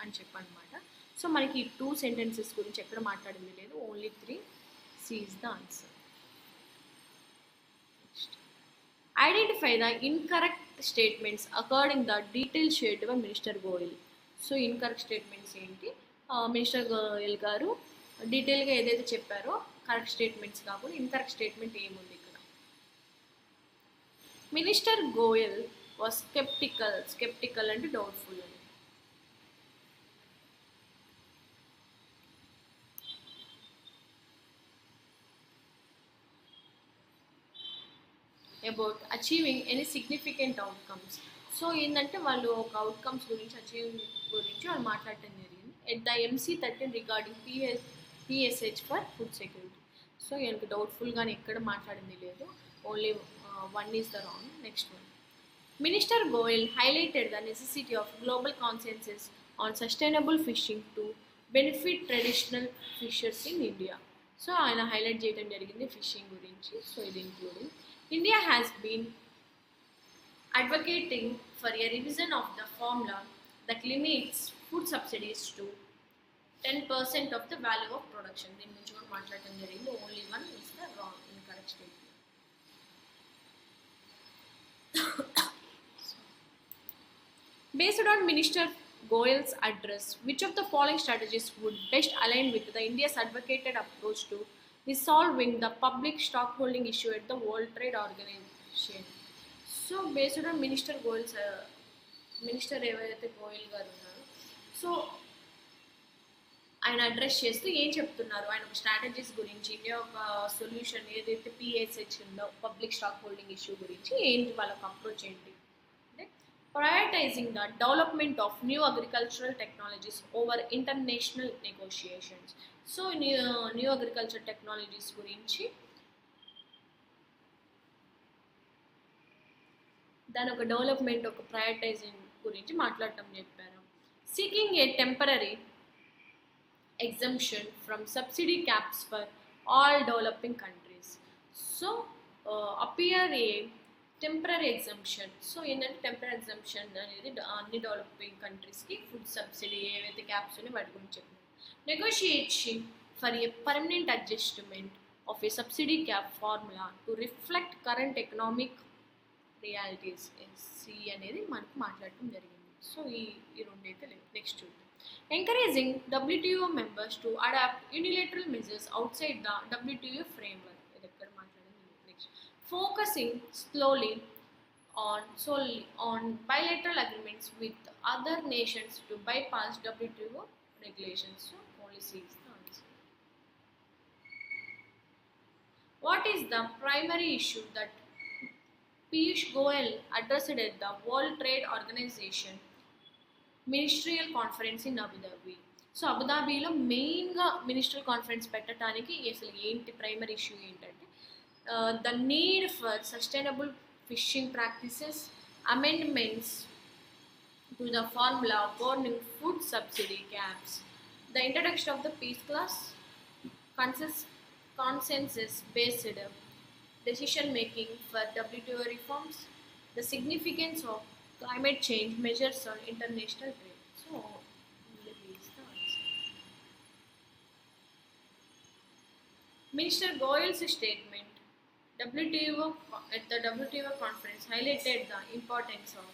అని చెప్పనమాట. సో మనకి 2 సెంటెన్సెస్ గురించి ఎక్కడ మాట్లాడింది లేదు, only 3. C is the answer. Identify the incorrect statements according the detail shared by minister Goyal. So incorrect statements ఏంటి, మినిస్టర్ గోయల్ గారు డీటెయిల్గా ఏదైతే చెప్పారో కరెక్ట్ స్టేట్మెంట్స్ కాకుండా ఇన్కరెక్ట్ స్టేట్మెంట్ ఏముంది ఇక్కడ. మినిస్టర్ గోయల్ వాజ్ స్కెప్టికల్ అంటే డౌట్ఫుల్ అని. About achieving any significant outcomes. So ఏంటంటే వాళ్ళు ఒక అవుట్కమ్స్ గురించి అచీవింగ్ గురించి వాళ్ళు మాట్లాడటం జరిగింది. At the MC13 regarding PSH for food security. So ఈయనకి డౌట్ఫుల్గానే ఎక్కడ మాట్లాడింది లేదు, only 1 is the wrong. Next one, minister Goyal highlighted the necessity of global consensus on sustainable fishing to benefit traditional fishers in India. So ఆయన highlight చేయడం జరిగింది fishing గురించి. So ఇది including India has been advocating for a revision of the formula that limits food subsidies to 10% of the value of production. దీని గురించి కూడా మాట్లాడటం జరిగింది. Only 1 is the wrong, incorrect statement. Based on Minister Goyal's address, which of the following strategies would best align with the India's advocated approach to resolving the public stockholding issue at the World Trade Organization? So, based on Minister Goyal's minister ఎవరైతే గోయల్ గారు ఉన్నారో so ఆయన address చేస్తూ ఏం చెప్తున్నారు ఆయన ఒక strategies గురించి ఇండియా ఒక సొల్యూషన్ ఏదైతే పిఎస్హెచ్ ఉందో పబ్లిక్ స్టాక్ హోల్డింగ్ ఇష్యూ గురించి ఏంటి వాళ్ళకి అప్రోచ్ ఏంటి అంటే prioritising the development of new agricultural technologies over international negotiations so new agriculture technologies గురించి దాని ఒక డెవలప్మెంట్ ఒక ప్రయారిటైజింగ్ గురించి మాట్లాడటం చెప్పారు seeking A temporary exemption from subsidy caps for all developing countries. So, appear a temporary exemption. So, ఏంటంటే temporary exemption అనేది అన్ని డెవలపింగ్ కంట్రీస్కి ఫుడ్ సబ్సిడీ ఏవైతే క్యాప్స్ ఉన్నాయో వాటి గురించి చెప్పారు negotiation for a permanent adjustment of a subsidy cap formula to reflect current economic realities C అనేది మనకు మాట్లాడటం జరిగింది సో ఈ రెండైతే లేవు నెక్స్ట్ చూద్దాం encouraging WTO members to adopt unilateral measures outside the WTO framework. Next, focusing solely on bilateral agreements with other nations to bypass WTO regulations. So, policy is the answer. What is the primary issue that Piyush Goyal addressed at the World Trade Organization ministerial conference in Abu Dhabi so అబుదాబీలో మెయిన్గా ministerial conference పెట్టడానికి అసలు ఏంటి primary issue ఏంటంటే the need for sustainable fishing practices amendments to the formula governing food subsidy caps the introduction of the peace clause consensus based decision making for WTO reforms the significance of climate change measures on international trade. So, this is the answer. Minister Goyal's statement WTO at the WTO conference highlighted the importance of.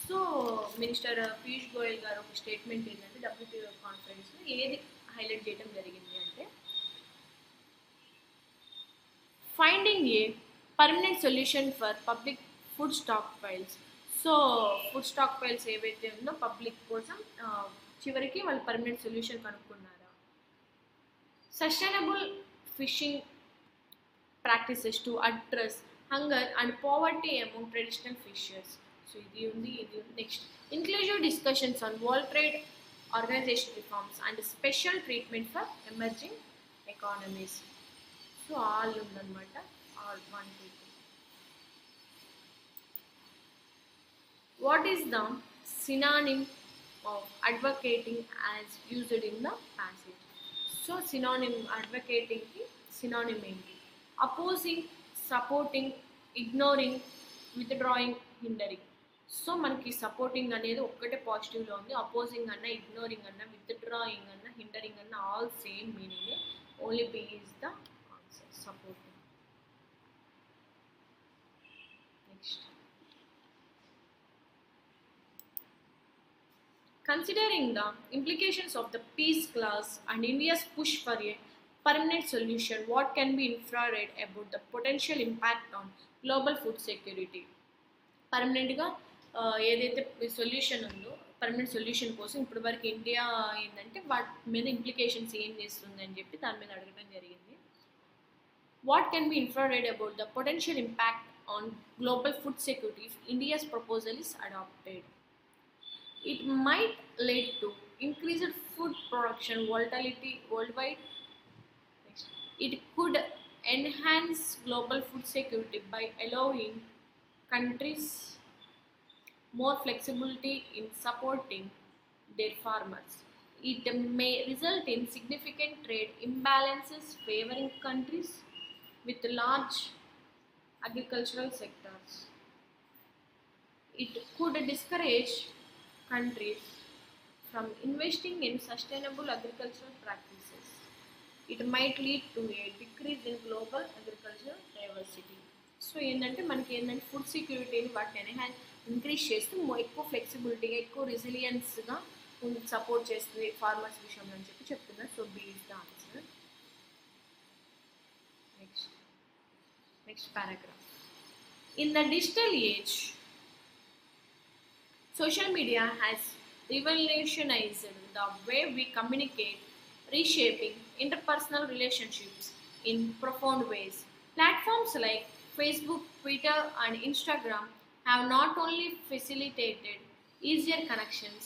So, Minister Piyush Goyal garu oka statement ఏంటంటే WTO conference లో ఏది highlight చేయడం జరిగింది అంటే finding a permanent solution for public food stockpiles. So food stockpiles ఏవైతే ఉందో public కోసం చివరికి వాళ్ళు పర్మనెంట్ సొల్యూషన్ కనుక్కున్నారా sustainable fishing practices to address hunger and poverty among traditional fishers so ఇది ఉంది next inclusive discussions on world trade organization reforms and special treatment for emerging economies so all ఉందన్నమాట all 1 2 What is the synonym of advocating as used in the passage? So, synonym advocating ki synonym ఏంటి opposing, supporting, ignoring, withdrawing, hindering. So మనకి supporting అనేది ఒక్కటే పాజిటివ్లో ఉంది opposing అన్న ignoring అన్న withdrawing అన్న hindering అన్న all same meaning only B is the answer supporting next Considering the implications of the peace clause and India's push for a permanent solution, what can be inferred about the potential impact on global food security? పర్మనెంట్గా ఏదైతే solution ఉందో permanent solution కోసం ఇప్పటి వరకు India ఏంటంటే వాటి మీద implications ఏం చేస్తుంది అని చెప్పి దాని మీద అడగడం జరిగింది what can be inferred about the potential impact on global food security if India's proposal is adopted? It might lead to increased food production volatility worldwide. Next, it could enhance global food security by allowing countries more flexibility in supporting their farmers. It may result in significant trade imbalances favoring countries with large agricultural sectors. It could discourage countries from investing in sustainable agricultural practices. It might lead to a decrease in global agricultural diversity. So ఏంటంటే మనకి ఏంటంటే food సెక్యూరిటీని వాటిని increase చేస్తూ ఎక్కువ ఫ్లెక్సిబిలిటీగా ఎక్కువ రెసిలియన్స్గా support చేస్తుంది farmers విషయంలో అని చెప్పి చెప్తున్నారు. So B is the answer. Next paragraph. In the digital age, social media has revolutionized the way we communicate, reshaping interpersonal relationships in profound ways. Platforms like Facebook, Twitter, and Instagram have not only facilitated easier connections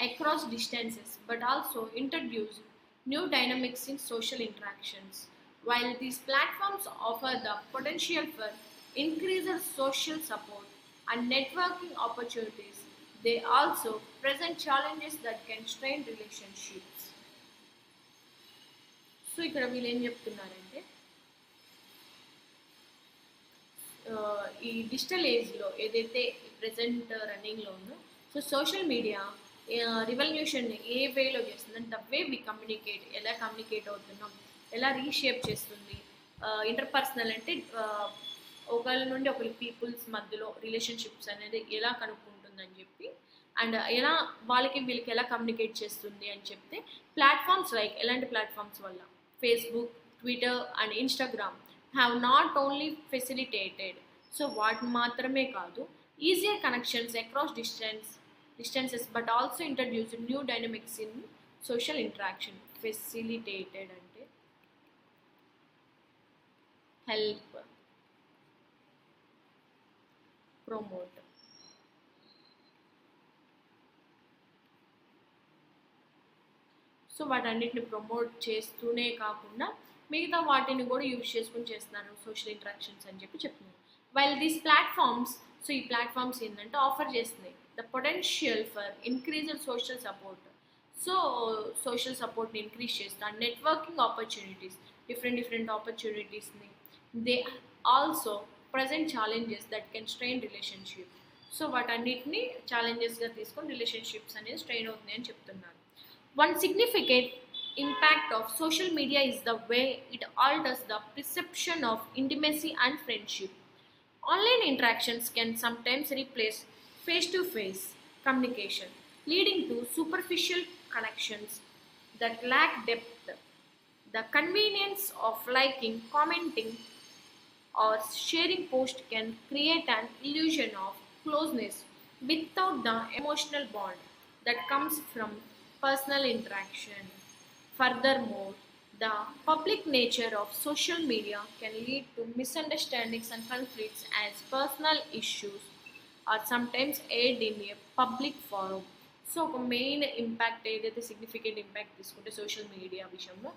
across distances but also introduced new dynamics in social interactions. While these platforms offer the potential for increased social support and networking opportunities, they also present challenges that can strain relationships. So ఇక్కడ వీళ్ళు ఏం చెప్తున్నారంటే ఈ digital ఏజ్లో ఏదైతే present రన్నింగ్లో ఉందో, so social media revolution ఏ వేలో చేస్తుందంటే ద వే వి కమ్యూనికేట్, ఎలా కమ్యూనికేట్ అవుతున్నాం, ఎలా రీషేప్ చేస్తుంది. ఇంటర్పర్సనల్ అంటే ఒకళ్ళ నుండి ఒకరి పీపుల్స్ మధ్యలో రిలేషన్షిప్స్ అనేది ఎలా కనుక్కుంటుందని చెప్పి, అండ్ ఎలా వాళ్ళకి వీళ్ళకి ఎలా కమ్యూనికేట్ చేస్తుంది అని చెప్తే, ప్లాట్ఫామ్స్ లైక్ ఎలాంటి ప్లాట్ఫామ్స్ వల్ల Facebook, Twitter and Instagram have not only facilitated, so వాటిని మాత్రమే కాదు, easier connections across distances but also introduce new dynamics in social interaction. Facilitated అంటే హెల్ప్, ప్రమోట్. సో వాటన్నిటిని ప్రమోట్ చేస్తూనే కాకుండా మిగతా వాటిని కూడా యూజ్ చేసుకుని చేస్తున్నారు సోషల్ ఇంటరాక్షన్స్ అని చెప్పి చెప్తున్నారు. వైల్ దీస్ ప్లాట్ఫామ్స్, సో ఈ ప్లాట్ఫామ్స్ ఏంటంటే ఆఫర్ చేస్తున్నాయి the potential for increased social support, so social సపోర్ట్ని ఇంక్రీజ్ చేస్తారు, నెట్వర్కింగ్ ఆపర్చునిటీస్, డిఫరెంట్ ఆపర్చునిటీస్ని. They also present challenges that can strain relationship, so వాటన్నిటిని ఛాలెంజెస్గా తీసుకొని రిలేషన్షిప్స్ అనేది స్ట్రెయిన్ అవుతున్నాయి అని చెప్తున్నారు. One significant impact of social media is the way it alters the perception of intimacy and friendship. Online interactions can sometimes replace face-to-face communication, leading to superficial connections that lack depth. The convenience of liking, commenting, or sharing posts can create an illusion of closeness without the emotional bond that comes from personal interaction. Furthermore, the public nature of social media can lead to misunderstandings and conflicts as personal issues are sometimes aired in a public forum. So ఒక main impact ఏదైతే significant impact తీసుకుంటే social media విషయంలో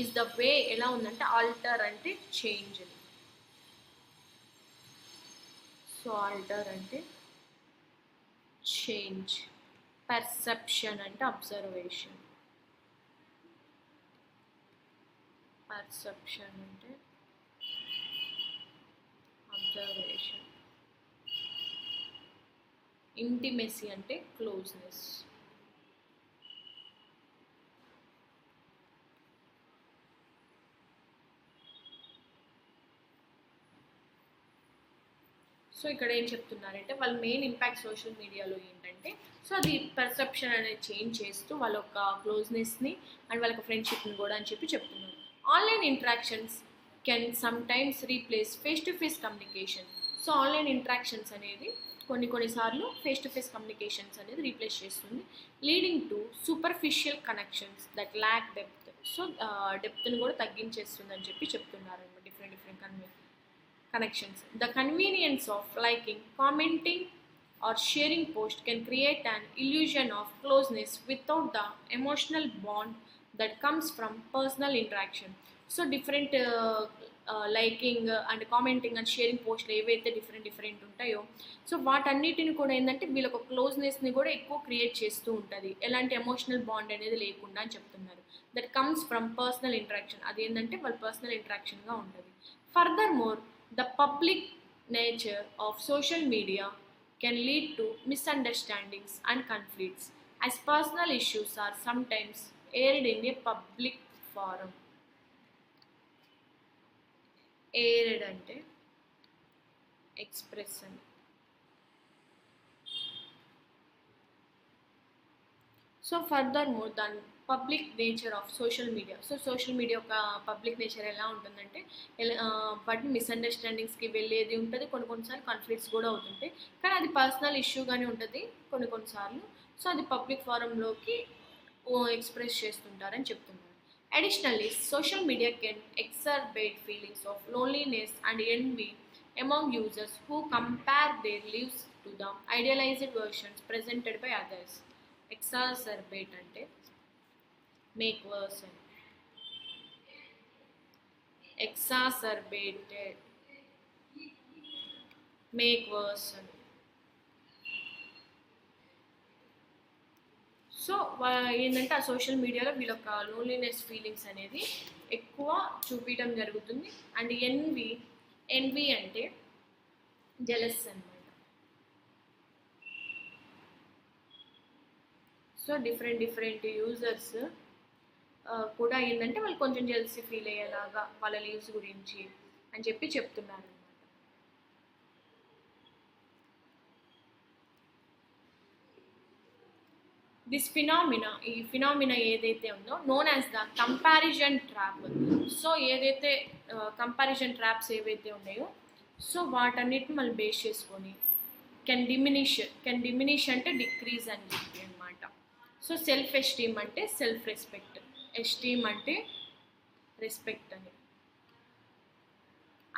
is the way ఎలా ఉందంటే alter అంటే change అని. So alter అంటే change, perception అంటే అబ్జర్వేషన్, పర్సెప్షన్ అంటే అబ్జర్వేషన్, ఇంటిమెసీ అంటే క్లోజ్నెస్. సో ఇక్కడ ఏం చెప్తున్నారంటే వాళ్ళ మెయిన్ ఇంపాక్ట్ సోషల్ మీడియాలో ఏంటంటే, సో అది పర్సెప్షన్ అనేది చేంజ్ చేస్తూ వాళ్ళ యొక్క క్లోజ్నెస్ని అండ్ వాళ్ళ ఫ్రెండ్షిప్ని కూడా అని చెప్పి చెప్తున్నారు. Online interactions can sometimes replace face to face communication. So online interactions అనేది కొన్నిసార్లు ఫేస్ టు ఫేస్ కమ్యూనికేషన్స్ అనేది రీప్లేస్ చేస్తుంది, leading to superficial connections that lack depth. So డెప్త్ని కూడా తగ్గించేస్తుంది అని చెప్పి చెప్తున్నారు అన్నమాట. Different connections. The convenience of liking, commenting, or sharing posts can create an illusion of closeness without the emotional bond that comes from personal interaction. So different liking and commenting and sharing పోస్ట్లు ఏవైతే different ఉంటాయో, so వాటన్నిటిని కూడా ఏంటంటే వీళ్ళొక క్లోజ్నెస్ని కూడా ఎక్కువ create చేస్తూ ఉంటుంది, ఎలాంటి ఎమోషనల్ బాండ్ అనేది లేకుండా అని చెప్తున్నారు. That comes from personal interaction, అది ఏంటంటే వాళ్ళ పర్సనల్ ఇంటరాక్షన్గా ఉంటుంది. Further more, the public nature of social media can lead to misunderstandings and conflicts as personal issues are sometimes aired in a public forum. Aired ante expression, so furthermore దాని public nature of social media. So social media యొక్క public nature ఎలా ఉంటుందంటే వాటిని మిస్అండర్స్టాండింగ్స్కి వెళ్ళేది ఉంటుంది, కొన్నిసార్లు conflicts కూడా అవుతుంటాయి. కానీ అది పర్సనల్ ఇష్యూగానే ఉంటుంది కొన్నిసార్లు. సో అది పబ్లిక్ ఫారంలోకి ఎక్స్ప్రెస్ చేస్తుంటారని చెప్తున్నారు. Additionally, social media can exacerbate feelings of loneliness and envy among users who compare their lives to the idealized versions presented by others. Exacerbate ante make worse. Exacerbated make worse. So ఏంటంటే ఆ social మీడియాలో వీళ్ళ యొక్క loneliness feelings అనేది ఎక్కువ చూపించడం జరుగుతుంది. And N V అంటే జెలస్ అనమాట. సో డిఫరెంట్ యూజర్స్ కూడా ఏంటంటే వాళ్ళు కొంచెం జెలసీ ఫీల్ అయ్యేలాగా వాళ్ళ లీవ్స్ గురించి అని చెప్పి చెప్తున్నారు. దిస్ ఈ ఫినామినా ఏదైతే ఉందో known as the comparison trap. So ఏదైతే కంపారిజన్ ట్రాప్స్ ఏవైతే ఉన్నాయో సో వాటన్నిటిని మనం బేస్ చేసుకొని కెన్ డిమినిష్ అంటే డిక్రీజ్ అని చెప్పి అనమాట. సో సెల్ఫ్ ఎస్టీమ్ అంటే సెల్ఫ్ రెస్పెక్ట్, ఎస్టీమ్ అంటే రెస్పెక్ట్ అని.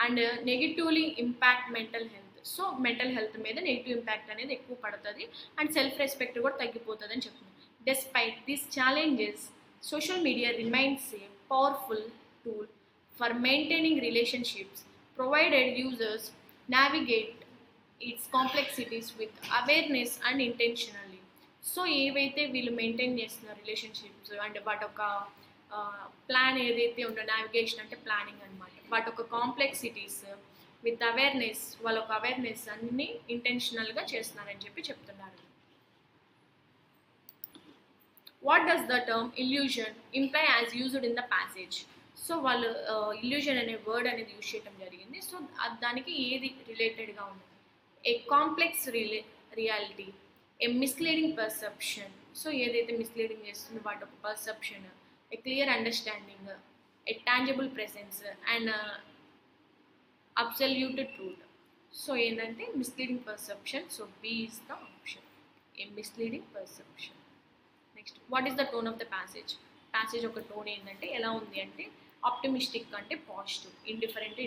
And negatively impact mental health. So mental health మీద నెగిటివ్ ఇంపాక్ట్ అనేది ఎక్కువ పడుతుంది అండ్ సెల్ఫ్ రెస్పెక్ట్ కూడా తగ్గిపోతుంది అని చెప్తుంది. Despite these challenges social media remains a powerful tool for maintaining relationships provided users navigate it's complexities with awareness and intentionally. So ఏవైతే వీళ్ళు మెయింటైన్ చేస్తున్న రిలేషన్షిప్స్ అండ్ వాటి ఒక ప్లాన్ ఏదైతే ఉందో, నావిగేషన్ అంటే ప్లానింగ్ అనమాట, వాటి ఒక కాంప్లెక్సిటీస్ విత్ అవేర్నెస్, వాళ్ళ ఒక అవేర్నెస్ అన్ని ఇంటెన్షనల్గా చేస్తున్నారని చెప్పి చెప్తున్నారు. What does the term illusion imply as used in the passage. So వాళ్ళు ఇల్యూజన్ అనే వర్డ్ అనేది యూజ్ చేయడం జరిగింది. సో దానికి ఏది రిలేటెడ్గా ఉంది? A complex reality, a misleading perception. So ఏదైతే మిస్లీడింగ్ చేస్తుందో వాటి ఒక perception, a clear understanding, a tangible presence and absolute truth. So ఏంటంటే misleading perception. So B is the option, a misleading perception. Next, what is the tone of the passage. Passage ఒక tone ఏంటంటే ఎలా ఉంది అంటే optimistic అంటే positive, indifferent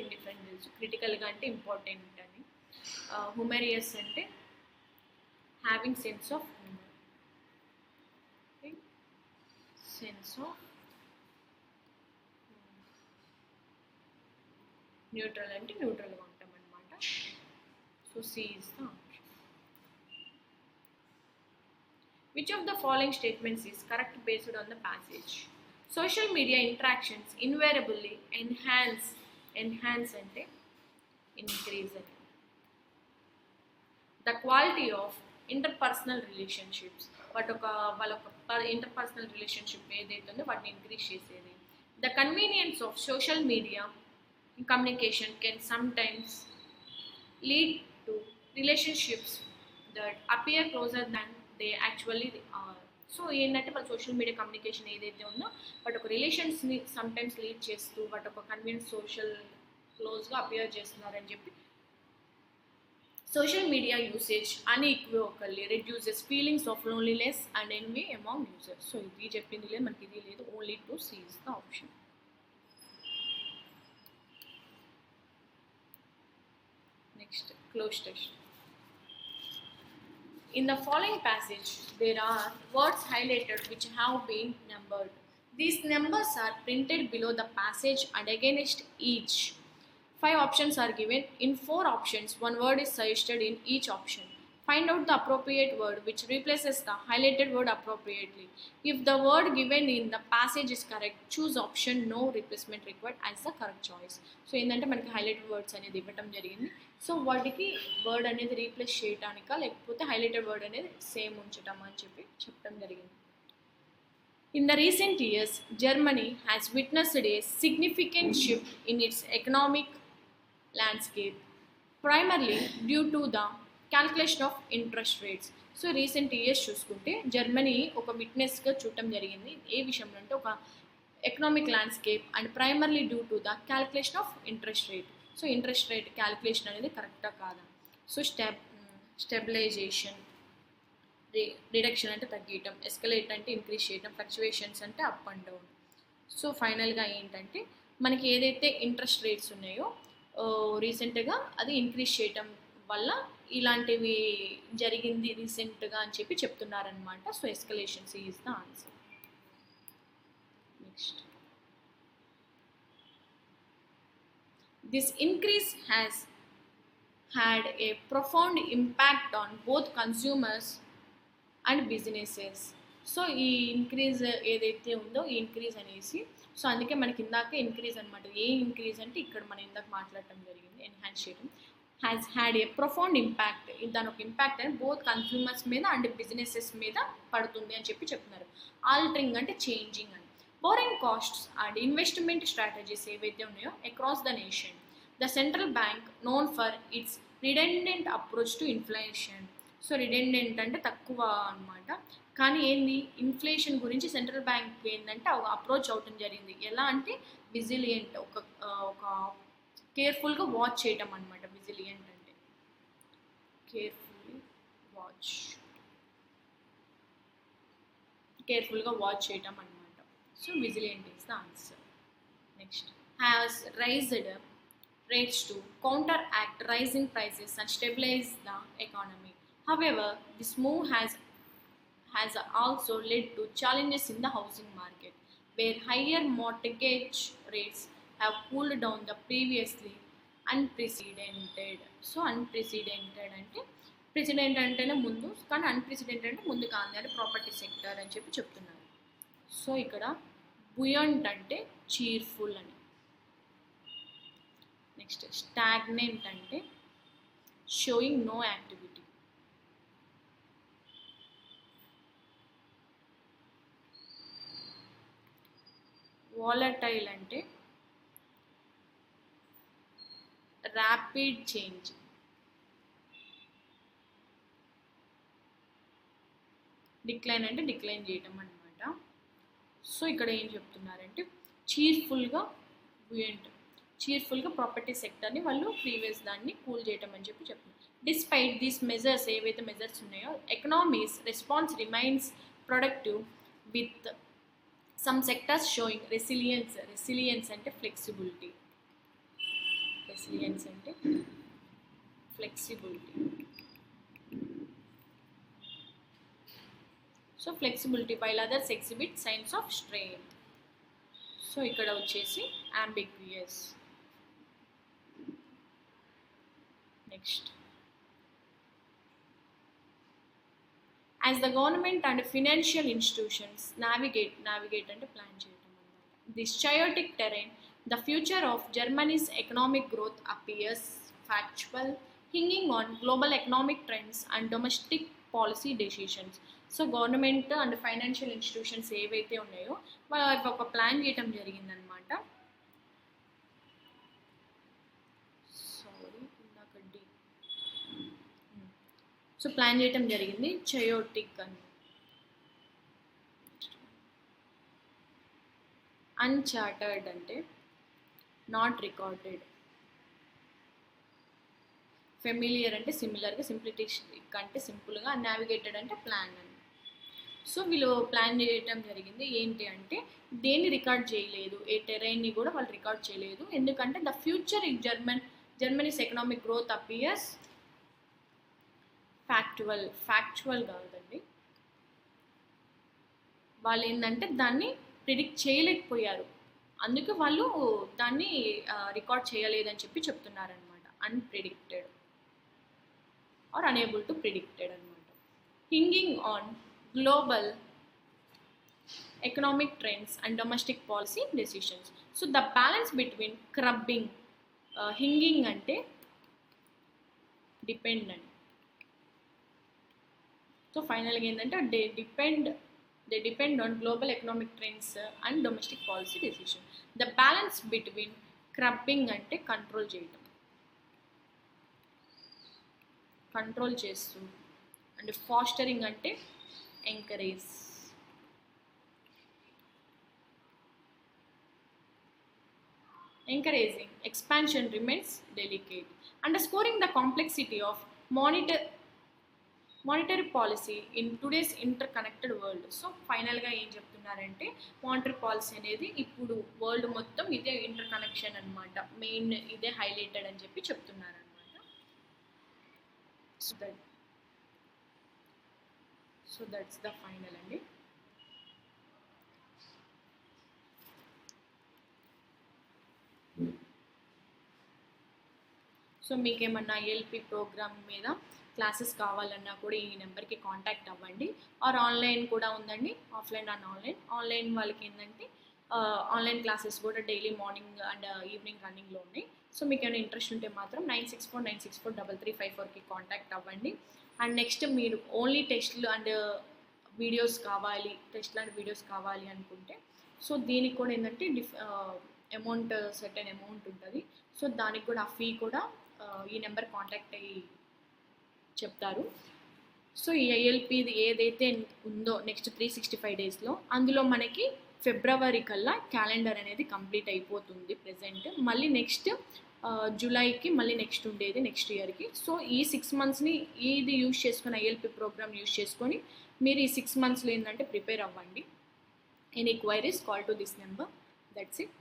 తెలుసు, క్రిటికల్గా అంటే important అని, హ్యూమరియస్ అంటే having sense of humour, sense of neutral అంటే న్యూట్రల్గా ఉంటాం అనమాట. So C is the option. Which of the following statements is correct based on the passage? Social media interactions invariably enhance ante increase the quality of interpersonal relationships. వాళ్ళ interpersonal relationship ఏదైతే ఉందో వాటిని increase చేసేది. The convenience of social media communication can sometimes lead to relationships that appear closer than they actually are. So ఏంటంటే వాళ్ళ social media communication ఏదైతే ఉందో వాటి ఒక రిలేషన్స్ని సమ్టైమ్స్ లీడ్ చేస్తూ వాటి ఒక కన్వీనియన్స్ సోషల్ క్లోజ్గా అపియర్ చేస్తున్నారని చెప్పి. Social media usage unequivocally reduces feelings of loneliness and envy among users. So ఇది చెప్పింది లేదు, మనకి ఇది లేదు, only two C is the option. Next, cloze test. In the following passage, there are words highlighted which have been numbered. These numbers are printed below the passage and against each. 5 options are given. In 4 options, one word is suggested in each option. Find out the appropriate word which replaces the highlighted word appropriately. If the word given in the passage is correct, choose option no replacement required as the correct choice. So ఏంటంటే మనకి highlighted words అనేది ఇవ్వటం జరిగింది. So వాటికి word అనేది replace చేయటానికా లేకపోతే highlighted word అనేది same ఉంచటమా అని చెప్పి చెప్పడం జరిగింది. In the recent years, Germany has witnessed a significant shift in its economic landscape, primarily due to the calculation of interest rates. So recent years చూసుకుంటే Germany ఒక విట్నెస్గా చూడటం జరిగింది. ఏ విషయంలో అంటే ఒక economic landscape and primarily due to the calculation of interest rate. So interest rate calculation అనేది కరెక్టా కాదా. సో స్టెబిలైజేషన్, రిడక్షన్ అంటే తగ్గించడం, ఎస్కలేట్ అంటే ఇంక్రీజ్ చేయడం, ఫ్లక్చువేషన్స్ అంటే అప్ అండ్ డౌన్. సో ఫైనల్గా ఏంటంటే మనకి ఏదైతే ఇంట్రెస్ట్ రేట్స్ ఉన్నాయో రీసెంట్గా అది ఇంక్రీజ్ చేయటం వల్ల ఇలాంటివి జరిగింది రీసెంట్గా అని చెప్పి చెప్తున్నారనమాట. So escalations is the answer. Next, this increase has had a profound impact on both consumers and businesses. So ఈ ఇంక్రీజ్ ఏదైతే ఉందో ఈ ఇంక్రీజ్ అనేసి, సో అందుకే మనకి ఇందాక ఇంక్రీజ్ అనమాట. ఏ ఇంక్రీజ్ అంటే ఇక్కడ మనం ఇందాక మాట్లాడటం జరిగింది, ఎన్హాన్స్ చేయడం. Has had a profound impact, దాని ఒక ఇంపాక్ట్ అని బోత్ కన్స్యూమర్స్ మీద అండ్ బిజినెసెస్ మీద పడుతుంది అని చెప్పి చెప్తున్నారు. ఆల్టరింగ్ అంటే చేంజింగ్ అని. Boring costs and investment strategies ఏవైతే ఉన్నాయో across the nation, the central bank known for it's redundant approach to inflation. So redundant అంటే తక్కువ అనమాట. కానీ ఏంది, ఇన్ఫ్లేషన్ గురించి సెంట్రల్ బ్యాంక్ ఏంటంటే అప్రోచ్ అవటం జరిగింది. ఎలా అంటే విజిలియంట్, ఒక కేర్ఫుల్గా వాచ్ చేయటం అనమాట. విజిలియంట్ అంటే కేర్ఫుల్గా వాచ్ చేయటం అనమాట. So vigilant is the answer. Next, has raised rates to counteract rising prices and stabilize the economy. However, this move has also led to challenges in the housing market, where higher mortgage rates have cooled down the previously unprecedented. So unprecedented అంటే president అంటేనే ముందు, కానీ unprecedented అంటే ముందు కాదు అంటే property sector అని చెప్పి చెప్తున్నారు. సో ఇక్కడ బుయంట్ అంటే చీర్ఫుల్ అని. నెక్స్ట్, స్టాగ్నెంట్ అంటే షోయింగ్ నో యాక్టివిటీ. వాలటైల్ అంటే ర్యాపిడ్ చేంజ్. డిక్లైన్ అంటే డిక్లైన్ చేయటం అనమాట. సో ఇక్కడ ఏం చెప్తున్నారంటే చీర్ఫుల్గా ప్రాపర్టీ సెక్టర్ని వాళ్ళు ప్రీవియస్ దాన్ని కూల్ చేయటం అని చెప్పి చెప్తున్నారు. డిస్పైట్ దీస్ మెజర్స్, ఏవైతే మెజర్స్ ఉన్నాయో economies response remains productive with some sectors showing resilience అంటే flexibility. So flexibility while others exhibit signs of strain. So ఇక్కడ వచ్చేసి ambiguous. Next, as the government and financial institutions navigate అంటే plan చేయడం అన్నమాట. This chaotic terrain, the future of Germany's economic growth appears factual, hinging on global economic trends and domestic policy decisions. So government and financial institutions ఏవైతే ఉన్నాయో వాళ్ళు ఒక plan చేయడం జరిగిందనమాట. So plan చేయటం జరిగింది చయోటిక్ అని. అన్చార్టర్డ్ అంటే నాట్ రికార్డెడ్. ఫెమిలియర్ అంటే సిమిలర్గా, సింప్లిటిక్ అంటే సింపుల్గా, నావిగేటెడ్ అంటే ప్లాన్ అని. సో వీళ్ళు ప్లాన్ చేయటం జరిగింది. ఏంటి అంటే దేన్ని రికార్డ్ చేయలేదు, ఏ టెరైన్ని కూడా వాళ్ళు రికార్డ్ చేయలేదు. ఎందుకంటే the future in Germany's economic growth appears factual కాదండి. వాళ్ళు ఏంటంటే దాన్ని ప్రిడిక్ట్ చేయలేకపోయారు, అందుకే వాళ్ళు దాన్ని రికార్డ్ చేయలేదని చెప్పి చెప్తున్నారనమాట. Unpredicted or unable to predicted అనమాట. Hinging on global economic trends and domestic policy decisions. So the balance between curbing, hinging అంటే డిపెండెంట్. సో ఫైనల్గా ఏంటంటే they depend on global economic trends and domestic policy decision. The balance between క్రబ్బింగ్ అంటే control చేయటం, control చేస్తూ, and fostering అంటే encourage. Encouraging expansion remains delicate. Underscoring the complexity of monetary policy in today's interconnected world. So ఫైనల్గా ఏం చెప్తున్నారంటే monetary policy అనేది ఇప్పుడు world మొత్తం ఇదే ఇంటర్ కనెక్షన్ అనమాట, మెయిన్ ఇదే హైలైటెడ్ అని చెప్పి చెప్తున్నారు అనమాట. సో దట్స్ ద ఫైనల్ అండి. సో మీకేమన్నా ఐఎల్పి ప్రోగ్రామ్ మీద క్లాసెస్ కావాలన్నా కూడా ఈ నెంబర్కి కాంటాక్ట్ అవ్వండి. ఆర్ ఆన్లైన్ కూడా ఉందండి, ఆఫ్లైన్ అండ్ ఆన్లైన్ వాళ్ళకి ఏంటంటే ఆన్లైన్ క్లాసెస్ కూడా డైలీ మార్నింగ్ అండ్ ఈవినింగ్ రన్నింగ్లో ఉన్నాయి. సో మీకు ఏమైనా ఇంట్రెస్ట్ ఉంటే మాత్రం 9649643354కి కాంటాక్ట్ అవ్వండి. అండ్ నెక్స్ట్ మీరు ఓన్లీ టెస్ట్లు అండ్ వీడియోస్ కావాలి అనుకుంటే, సో దీనికి కూడా ఏంటంటే అమౌంట్ సర్టెన్ అమౌంట్ ఉంటుంది. సో దానికి కూడా ఆ ఫీ కూడా ఈ నెంబర్ కాంటాక్ట్ అయ్యి చెప్తారు. సో ఈ ఐఎల్పిది ఏదైతే ఉందో నెక్స్ట్ 365 డేస్లో, అందులో మనకి ఫిబ్రవరి కల్లా క్యాలెండర్ అనేది కంప్లీట్ అయిపోతుంది ప్రెజెంట్. మళ్ళీ నెక్స్ట్ జూలైకి మళ్ళీ నెక్స్ట్ ఉండేది నెక్స్ట్ ఇయర్కి. సో ఈ 6 monthsని ఇది యూజ్ చేసుకొని, ఐఎల్పి ప్రోగ్రామ్ యూజ్ చేసుకొని మీరు ఈ 6 monthsలో ఏంటంటే ప్రిపేర్ అవ్వండి. Any queries call to this number. That's it.